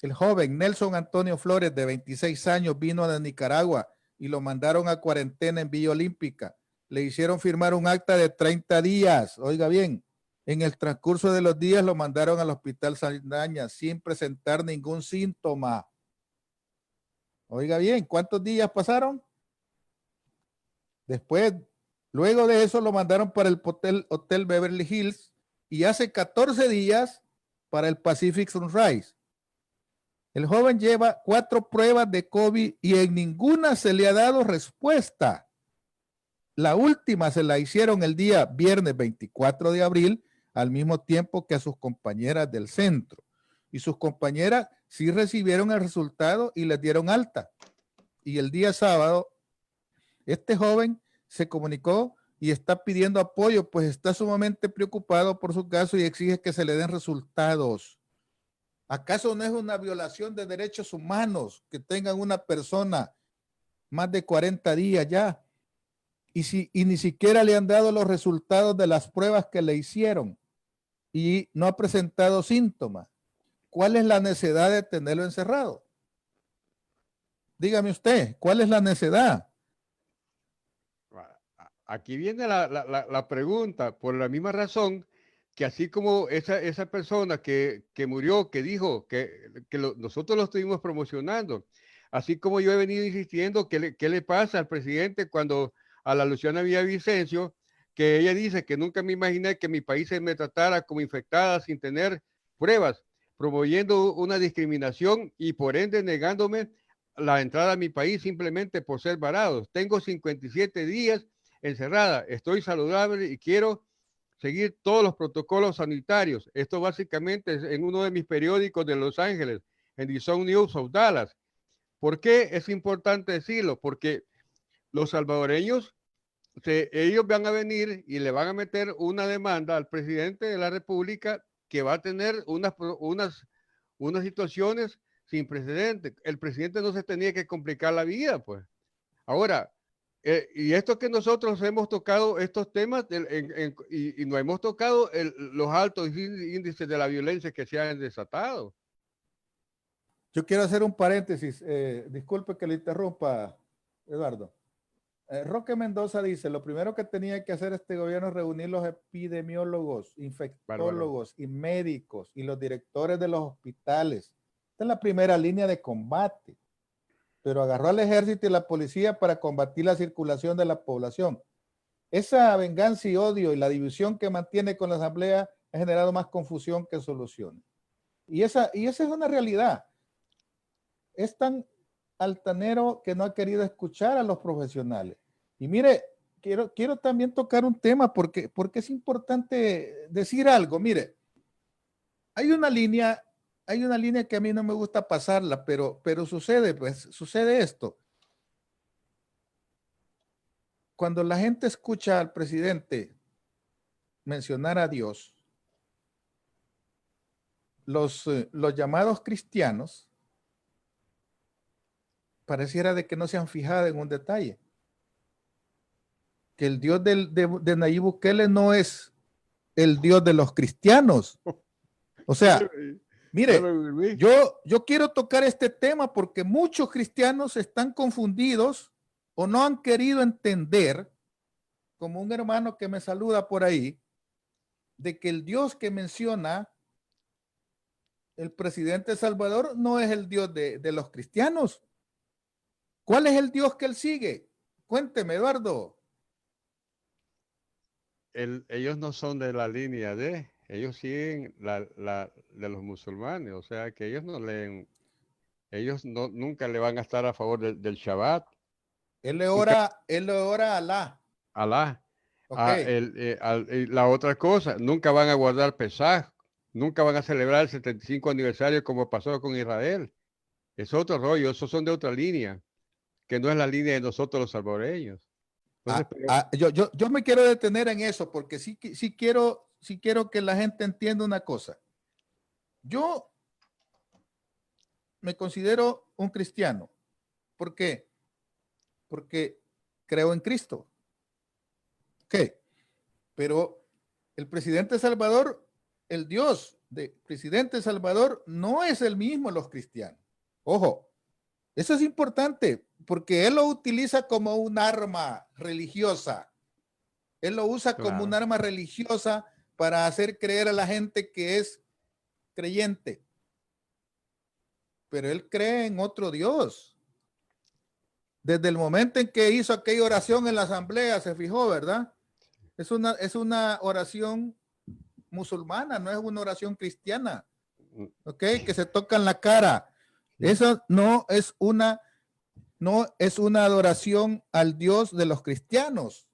El joven Nelson Antonio Flores, de 26 años, vino de Nicaragua y lo mandaron a cuarentena en Villa Olímpica. Le hicieron firmar un acta de 30 días, oiga bien. En el transcurso de los días lo mandaron al Hospital Saldaña sin presentar ningún síntoma. Oiga bien, ¿cuántos días pasaron? Después, luego de eso lo mandaron para el Hotel Beverly Hills y hace 14 días para el Pacific Sunrise. El joven lleva 4 pruebas de COVID y en ninguna se le ha dado respuesta. La última se la hicieron el día viernes 24 de abril, al mismo tiempo que a sus compañeras del centro. Y sus compañeras sí recibieron el resultado y les dieron alta. Y el día sábado, este joven se comunicó y está pidiendo apoyo, pues está sumamente preocupado por su caso y exige que se le den resultados. ¿Acaso no es una violación de derechos humanos que tengan una persona más de 40 días ya? Y ni siquiera le han dado los resultados de las pruebas que le hicieron y no ha presentado síntomas. ¿Cuál es la necesidad de tenerlo encerrado? Dígame usted, ¿cuál es la necesidad? Aquí viene la pregunta, por la misma razón que así como esa persona que murió, que dijo nosotros lo estuvimos promocionando, así como yo he venido insistiendo, ¿qué le pasa al presidente cuando a la Luciana Villavicencio, que ella dice que nunca me imaginé que mi país se me tratara como infectada sin tener pruebas, promoviendo una discriminación y por ende negándome la entrada a mi país simplemente por ser varados? Tengo 57 días encerrada, estoy saludable y quiero seguir todos los protocolos sanitarios. Esto básicamente es en uno de mis periódicos de Los Ángeles, en The Sun News of Dallas. ¿Por qué es importante decirlo? Porque los salvadoreños, ellos van a venir y le van a meter una demanda al presidente de la República que va a tener unas situaciones sin precedentes. El presidente no se tenía que complicar la vida, pues. Ahora, y esto que nosotros hemos tocado estos temas y no hemos tocado los altos índices de la violencia que se han desatado. Yo quiero hacer un paréntesis. Disculpe que le interrumpa, Eduardo. Roque Mendoza dice, lo primero que tenía que hacer este gobierno es reunir los epidemiólogos, infectólogos y médicos y los directores de los hospitales. Esta es la primera línea de combate. Pero agarró al ejército y la policía para combatir la circulación de la población. Esa venganza y odio y la división que mantiene con la asamblea ha generado más confusión que soluciones. Y esa es una realidad. Es tan altanero que no ha querido escuchar a los profesionales. Y mire, quiero también tocar un tema porque es importante decir algo. Mire, hay una línea que a mí no me gusta pasarla, pero sucede esto. Cuando la gente escucha al presidente mencionar a Dios, los llamados cristianos pareciera de que no se han fijado en un detalle. Que el Dios de Nayib Bukele no es el Dios de los cristianos. O sea, mire, yo quiero tocar este tema porque muchos cristianos están confundidos o no han querido entender, como un hermano que me saluda por ahí, de que el Dios que menciona el presidente de Salvador no es el Dios de los cristianos. ¿Cuál es el Dios que él sigue? Cuénteme, Eduardo. Ellos no son de la línea ellos siguen la de los musulmanes, o sea que ellos no leen, ellos nunca le van a estar a favor del Shabbat. Él le ora a Alá. Alá. Okay. La otra cosa, nunca van a guardar Pesaj, nunca van a celebrar el 75 aniversario como pasó con Israel. Es otro rollo, esos son de otra línea, que no es la línea de nosotros los salvadoreños. Entonces, yo me quiero detener en eso porque sí quiero que la gente entienda una cosa. Yo me considero un cristiano. ¿Por qué? Porque creo en Cristo. Ok. Pero el presidente de Salvador, el Dios del presidente de Salvador no es el mismo los cristianos. Ojo, eso es importante porque él lo utiliza como un arma religiosa. Él lo usa como un arma religiosa para hacer creer a la gente que es creyente. Pero él cree en otro Dios. Desde el momento en que hizo aquella oración en la asamblea, se fijó, ¿verdad? Es una oración musulmana, no es una oración cristiana. ¿Ok? Que se tocan la cara. Eso no es una adoración al Dios de los cristianos.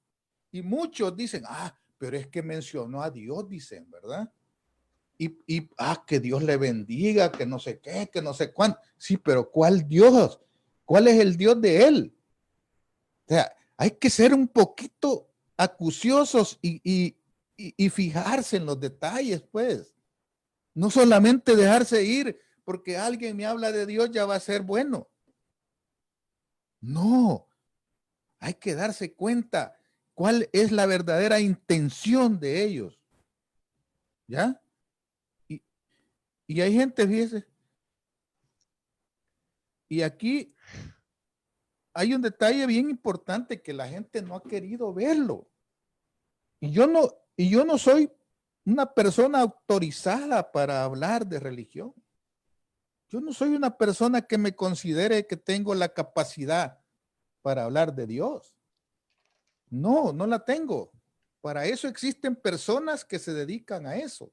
Y muchos dicen, pero es que mencionó a Dios, dicen, ¿verdad? Que Dios le bendiga, que no sé qué, que no sé cuánto. Sí, pero ¿cuál Dios? ¿Cuál es el Dios de él? O sea, hay que ser un poquito acuciosos y fijarse en los detalles, pues. No solamente dejarse ir porque alguien me habla de Dios, ya va a ser bueno. No, hay que darse cuenta cuál es la verdadera intención de ellos. ¿Ya? Y hay gente, fíjese, y aquí hay un detalle bien importante que la gente no ha querido verlo. Y yo no soy una persona autorizada para hablar de religión. Yo no soy una persona que me considere que tengo la capacidad para hablar de Dios. No, no la tengo. Para eso existen personas que se dedican a eso.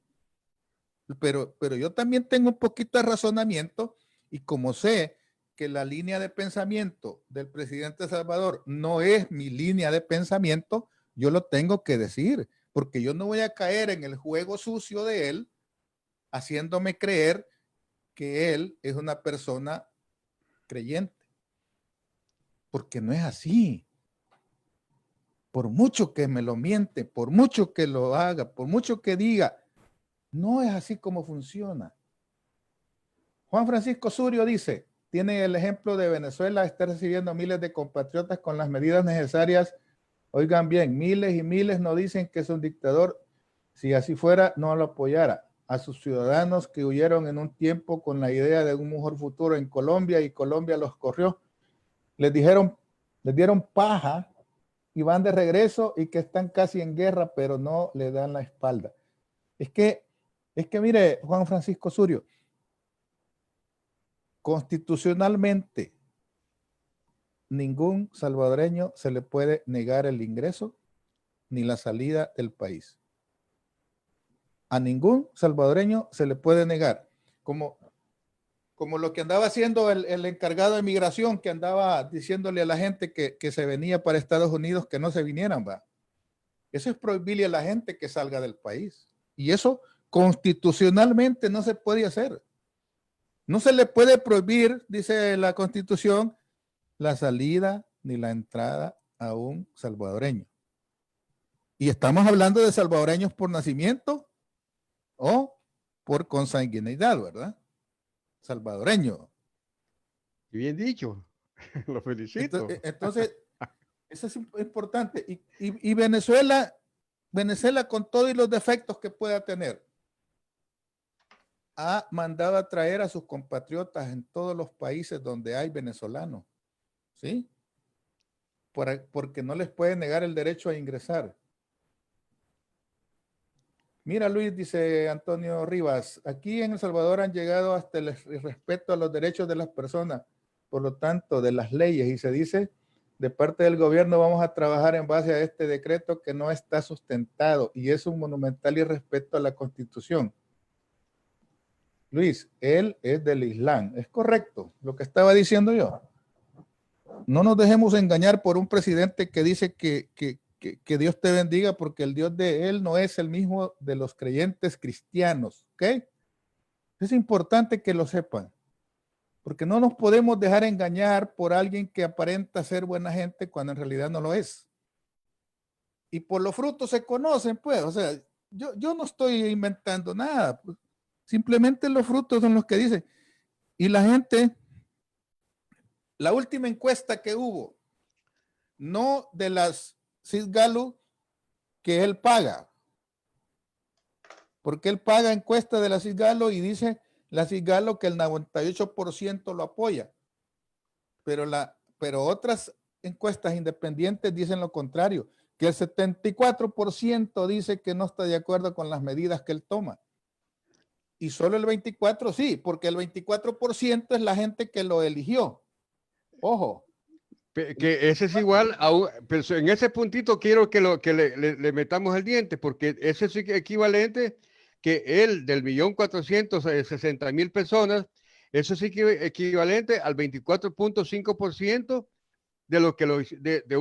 Pero yo también tengo un poquito de razonamiento y como sé que la línea de pensamiento del presidente Salvador no es mi línea de pensamiento, yo lo tengo que decir, porque yo no voy a caer en el juego sucio de él, haciéndome creer que él es una persona creyente, porque no es así. Por mucho que me lo miente, por mucho que lo haga, por mucho que diga, no es así como funciona. Juan Francisco Surio dice, tiene el ejemplo de Venezuela, está recibiendo miles de compatriotas con las medidas necesarias. Oigan bien, miles y miles no dicen que es un dictador. Si así fuera, no lo apoyara. A sus ciudadanos que huyeron en un tiempo con la idea de un mejor futuro en Colombia y Colombia los corrió, les dieron paja y van de regreso y que están casi en guerra, pero no le dan la espalda. Es que mire, Juan Francisco Surio, constitucionalmente ningún salvadoreño se le puede negar el ingreso ni la salida del país. A ningún salvadoreño se le puede negar. Como lo que andaba haciendo el encargado de migración, que andaba diciéndole a la gente que se venía para Estados Unidos, que no se vinieran, va. Eso es prohibirle a la gente que salga del país. Y eso constitucionalmente no se puede hacer. No se le puede prohibir, dice la Constitución, la salida ni la entrada a un salvadoreño. Y estamos hablando de salvadoreños por nacimiento o por consanguinidad, ¿verdad? Salvadoreño. Bien dicho, lo felicito. Entonces, eso es importante. Y Venezuela con todos los defectos que pueda tener, ha mandado a traer a sus compatriotas en todos los países donde hay venezolanos, ¿sí? Porque no les puede negar el derecho a ingresar. Mira, Luis, dice Antonio Rivas, aquí en El Salvador han llegado hasta el respeto a los derechos de las personas, por lo tanto, de las leyes, y se dice, de parte del gobierno vamos a trabajar en base a este decreto que no está sustentado y es un monumental irrespeto a la Constitución. Luis, él es del Islam, es correcto lo que estaba diciendo yo. No nos dejemos engañar por un presidente que dice que Dios te bendiga, porque el Dios de él no es el mismo de los creyentes cristianos, ¿ok? Es importante que lo sepan, porque no nos podemos dejar engañar por alguien que aparenta ser buena gente cuando en realidad no lo es. Y por los frutos se conocen, pues, o sea, yo no estoy inventando nada, pues, simplemente los frutos son los que dicen. Y la gente, la última encuesta que hubo, no de las Cisgalo, que él paga, porque él paga encuesta de la Cisgalo y dice la Cisgalo que el 98% lo apoya, pero otras encuestas independientes dicen lo contrario, que el 74% dice que no está de acuerdo con las medidas que él toma. Y solo el 24% sí, porque el 24% es la gente que lo eligió. Ojo. Que ese es igual a un, pero en ese puntito quiero que le metamos el diente, porque ese es equivalente que él del 1.460.000 personas, eso es equivalente al 24.5% de lo que de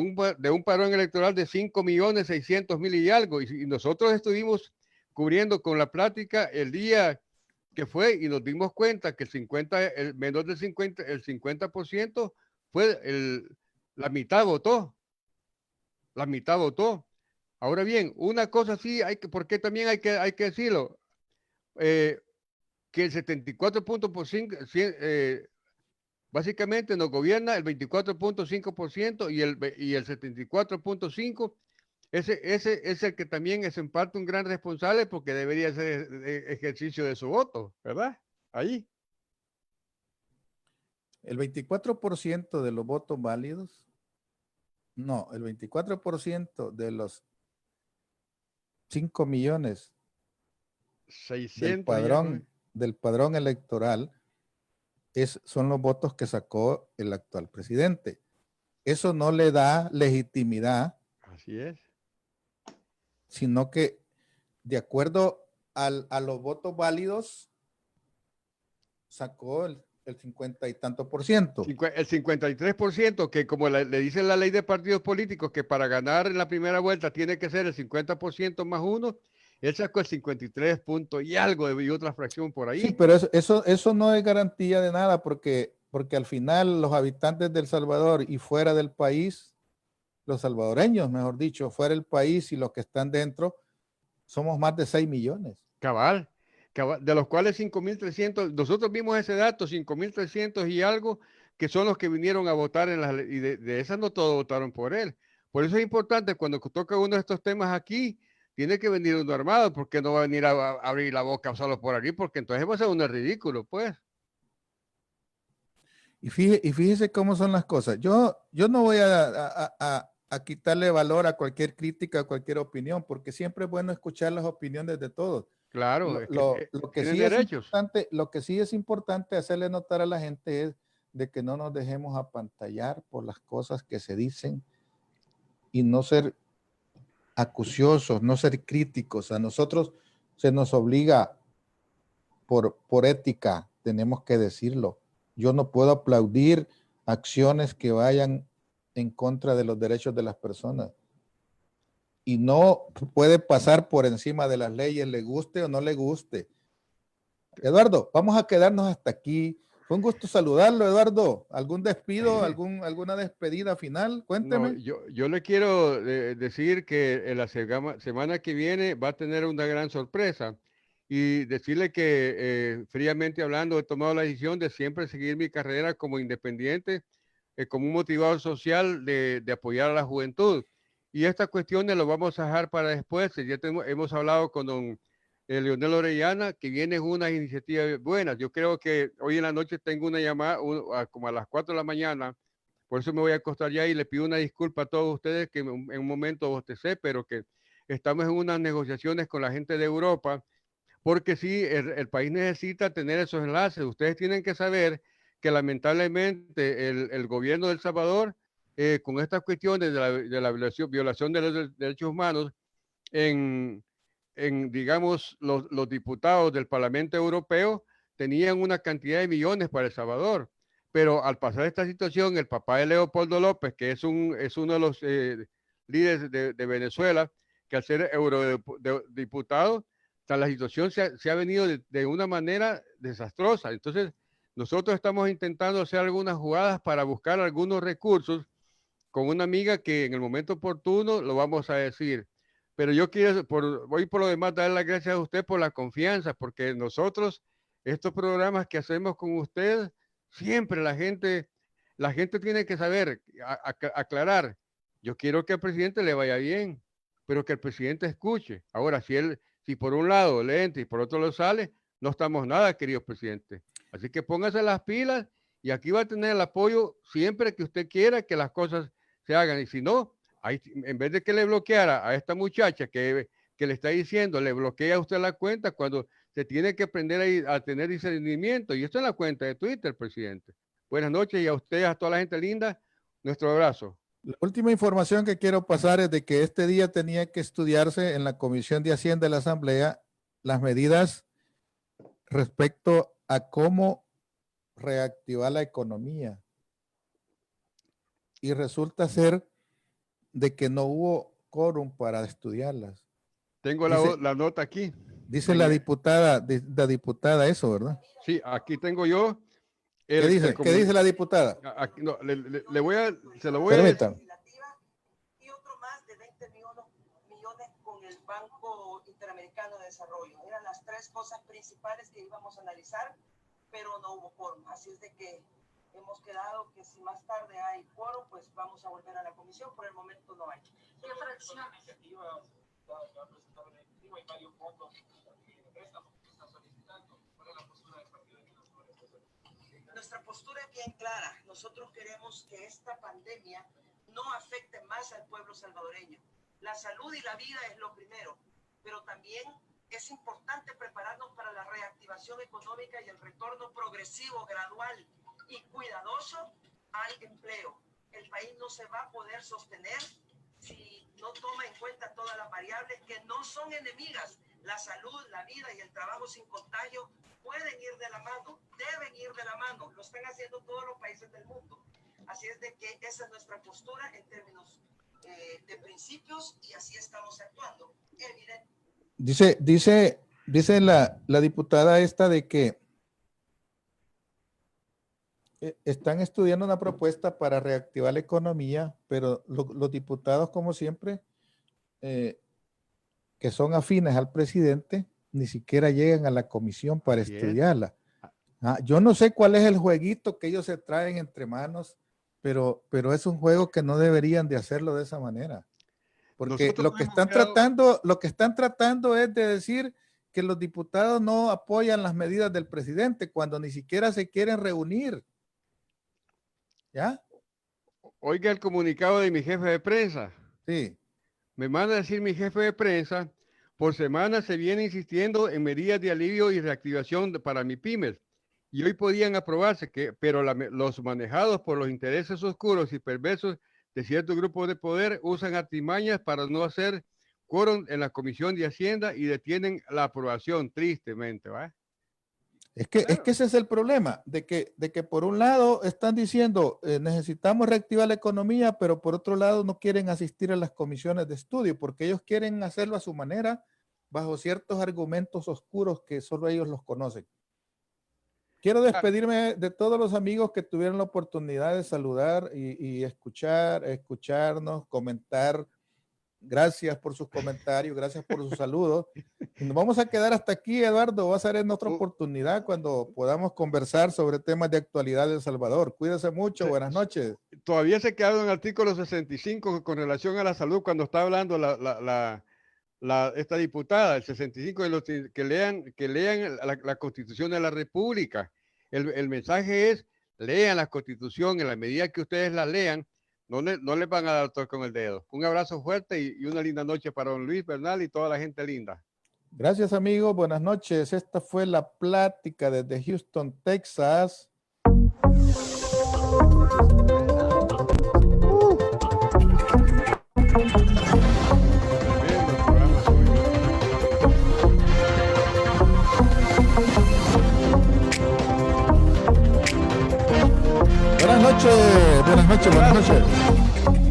un padrón electoral de 5.600.000 y algo. Y nosotros estuvimos cubriendo con la plática el día que fue y nos dimos cuenta que el menos del 50, el 50% fue la mitad votó, la mitad votó. Ahora bien, una cosa sí porque también hay que decirlo, eh, que el 74.5%, básicamente nos gobierna el 24.5% y el 74.5%, ese es el que también es en parte un gran responsable porque debería ser ejercicio de su voto, ¿verdad? Ahí. El 24% de los votos válidos, no, el 24% de los 5 millones 600 y algo. del padrón electoral son los votos que sacó el actual presidente. Eso no le da legitimidad, Así es. sino que de acuerdo a los votos válidos, sacó el 50 y tanto por ciento. El 53%, que como le dice la ley de partidos políticos, que para ganar en la primera vuelta tiene que ser el 50% más uno, él sacó el 53 puntos y algo y otra fracción por Sí, ahí. pero eso no es garantía de nada porque al final los habitantes del Salvador y fuera del país, los salvadoreños, mejor dicho, fuera del país y los que están dentro, somos más de 6 millones. Cabal, de los cuales 5.300, nosotros vimos ese dato, 5.300 y algo, que son los que vinieron a votar y de esas no todos votaron por él. Por eso es importante cuando toca uno de estos temas aquí, tiene que venir uno armado, porque no va a venir a abrir la boca solo por aquí, porque entonces va a ser uno ridículo, pues. Y fíjese cómo son las cosas. Yo no voy a quitarle valor a cualquier crítica, a cualquier opinión, porque siempre es bueno escuchar las opiniones de todos. Claro, es que Lo que tienen sí es derechos. importante, lo que sí es importante hacerle notar a la gente es de que no nos dejemos apantallar por las cosas que se dicen y no ser acuciosos, no ser críticos. A nosotros se nos obliga por ética, tenemos que decirlo. Yo no puedo aplaudir acciones que vayan en contra de los derechos de las personas. Y no puede pasar por encima de las leyes, le guste o no le guste. Eduardo, vamos a quedarnos hasta aquí. Fue un gusto saludarlo, Eduardo. ¿Algún despido, alguna despedida final? No, Cuénteme. yo le quiero decir que en la semana que viene va a tener una gran sorpresa y decirle que fríamente hablando he tomado la decisión de siempre seguir mi carrera como independiente, como un motivador social de apoyar a la juventud. Y estas cuestiones lo vamos a dejar para después. Ya hemos hablado con don Leonel Orellana, que viene unas iniciativas buenas. Yo creo que hoy en la noche tengo una llamada como a las 4 de la mañana, por eso me voy a acostar ya y le pido una disculpa a todos ustedes que en un momento bostecé, pero que estamos en unas negociaciones con la gente de Europa, porque sí, el país necesita tener esos enlaces. Ustedes tienen que saber que lamentablemente el gobierno de El Salvador, con estas cuestiones de la violación de los derechos humanos, en, digamos, los diputados del Parlamento Europeo tenían una cantidad de millones para El Salvador. Pero al pasar esta situación, el papá de Leopoldo López, que es uno de los líderes de Venezuela, que al ser eurodiputado, la situación se ha venido de una manera desastrosa. Entonces, nosotros estamos intentando hacer algunas jugadas para buscar algunos recursos con una amiga que en el momento oportuno lo vamos a decir. Pero yo quiero, voy por lo demás, dar las gracias a usted por la confianza, porque nosotros, estos programas que hacemos con usted, siempre la gente tiene que saber, aclarar. Yo quiero que al presidente le vaya bien, pero que el presidente escuche. Ahora, si por un lado le entra y por otro lo sale, no estamos nada, querido presidente. Así que póngase las pilas y aquí va a tener el apoyo siempre que usted quiera que las cosas se hagan. Y si no, ahí, en vez de que le bloqueara a esta muchacha que le está diciendo, le bloquea a usted la cuenta cuando se tiene que aprender a tener discernimiento. Y esto es la cuenta de Twitter, presidente. Buenas noches y a usted, a toda la gente linda, nuestro abrazo. La última información que quiero pasar es de que este día tenía que estudiarse en la Comisión de Hacienda de la Asamblea las medidas respecto a cómo reactivar la economía. y resulta ser de que no hubo quórum para estudiarlas. Tengo la nota aquí. Dice la diputada eso, ¿verdad? Sí, aquí tengo yo. ¿Qué dice la diputada? Aquí, no, le voy a, se lo voy Permítanme. Y otro más de 20 millones con el Banco Interamericano de Desarrollo. Eran las tres cosas principales que íbamos a analizar, pero no hubo quórum. Así es de que hemos quedado que si más tarde hay quórum, pues vamos a volver a la comisión. Por el momento no hay. ¿Qué fracciones? Hay varios fondos de préstamo que están solicitando. ¿Cuál es la postura del partido de nosotros? Nuestra postura es bien clara. Nosotros queremos que esta pandemia no afecte más al pueblo salvadoreño. La salud y la vida es lo primero, pero también es importante prepararnos para la reactivación económica y el retorno progresivo, gradual y cuidadoso al empleo. El país no se va a poder sostener si no toma en cuenta todas las variables que no son enemigas. La salud, la vida y el trabajo sin contagio pueden ir de la mano, deben ir de la mano. Lo están haciendo todos los países del mundo. Así es de que esa es nuestra postura en términos de principios y así estamos actuando. Dice la diputada esta de que están estudiando una propuesta para reactivar la economía, pero los diputados, como siempre, que son afines al presidente, ni siquiera llegan a la comisión para estudiarla. Yo no sé cuál es el jueguito que ellos se traen entre manos, pero es un juego que no deberían de hacerlo de esa manera. Porque lo que están tratando es de decir que los diputados no apoyan las medidas del presidente cuando ni siquiera se quieren reunir. ¿Ya? Oiga el comunicado de mi jefe de prensa. Sí. Me manda a decir mi jefe de prensa, por semana se viene insistiendo en medidas de alivio y reactivación para MIPYMES. Y hoy podían aprobarse, pero los manejados por los intereses oscuros y perversos de ciertos grupos de poder usan artimañas para no hacer quórum en la Comisión de Hacienda y detienen la aprobación, tristemente, ¿va? Es que ese es el problema, de que por un lado están diciendo necesitamos reactivar la economía, pero por otro lado no quieren asistir a las comisiones de estudio porque ellos quieren hacerlo a su manera, bajo ciertos argumentos oscuros que solo ellos los conocen. Quiero despedirme de todos los amigos que tuvieron la oportunidad de saludar y escucharnos, comentar. Gracias por sus comentarios, gracias por sus saludos. Y nos vamos a quedar hasta aquí, Eduardo. Va a ser en otra oportunidad cuando podamos conversar sobre temas de actualidad de El Salvador. Cuídese mucho, buenas noches. Todavía se quedó en el artículo 65 con relación a la salud cuando está hablando esta diputada, el 65, de los que lean la Constitución de la República. El mensaje es, lean la Constitución, en la medida que ustedes la lean, no les van a dar toque con el dedo. Un abrazo fuerte y una linda noche para don Luis Bernal y toda la gente linda. Gracias, amigos. Buenas noches. Esta fue la plática desde Houston, Texas. Buenas noches, buenas noches, buenas noches.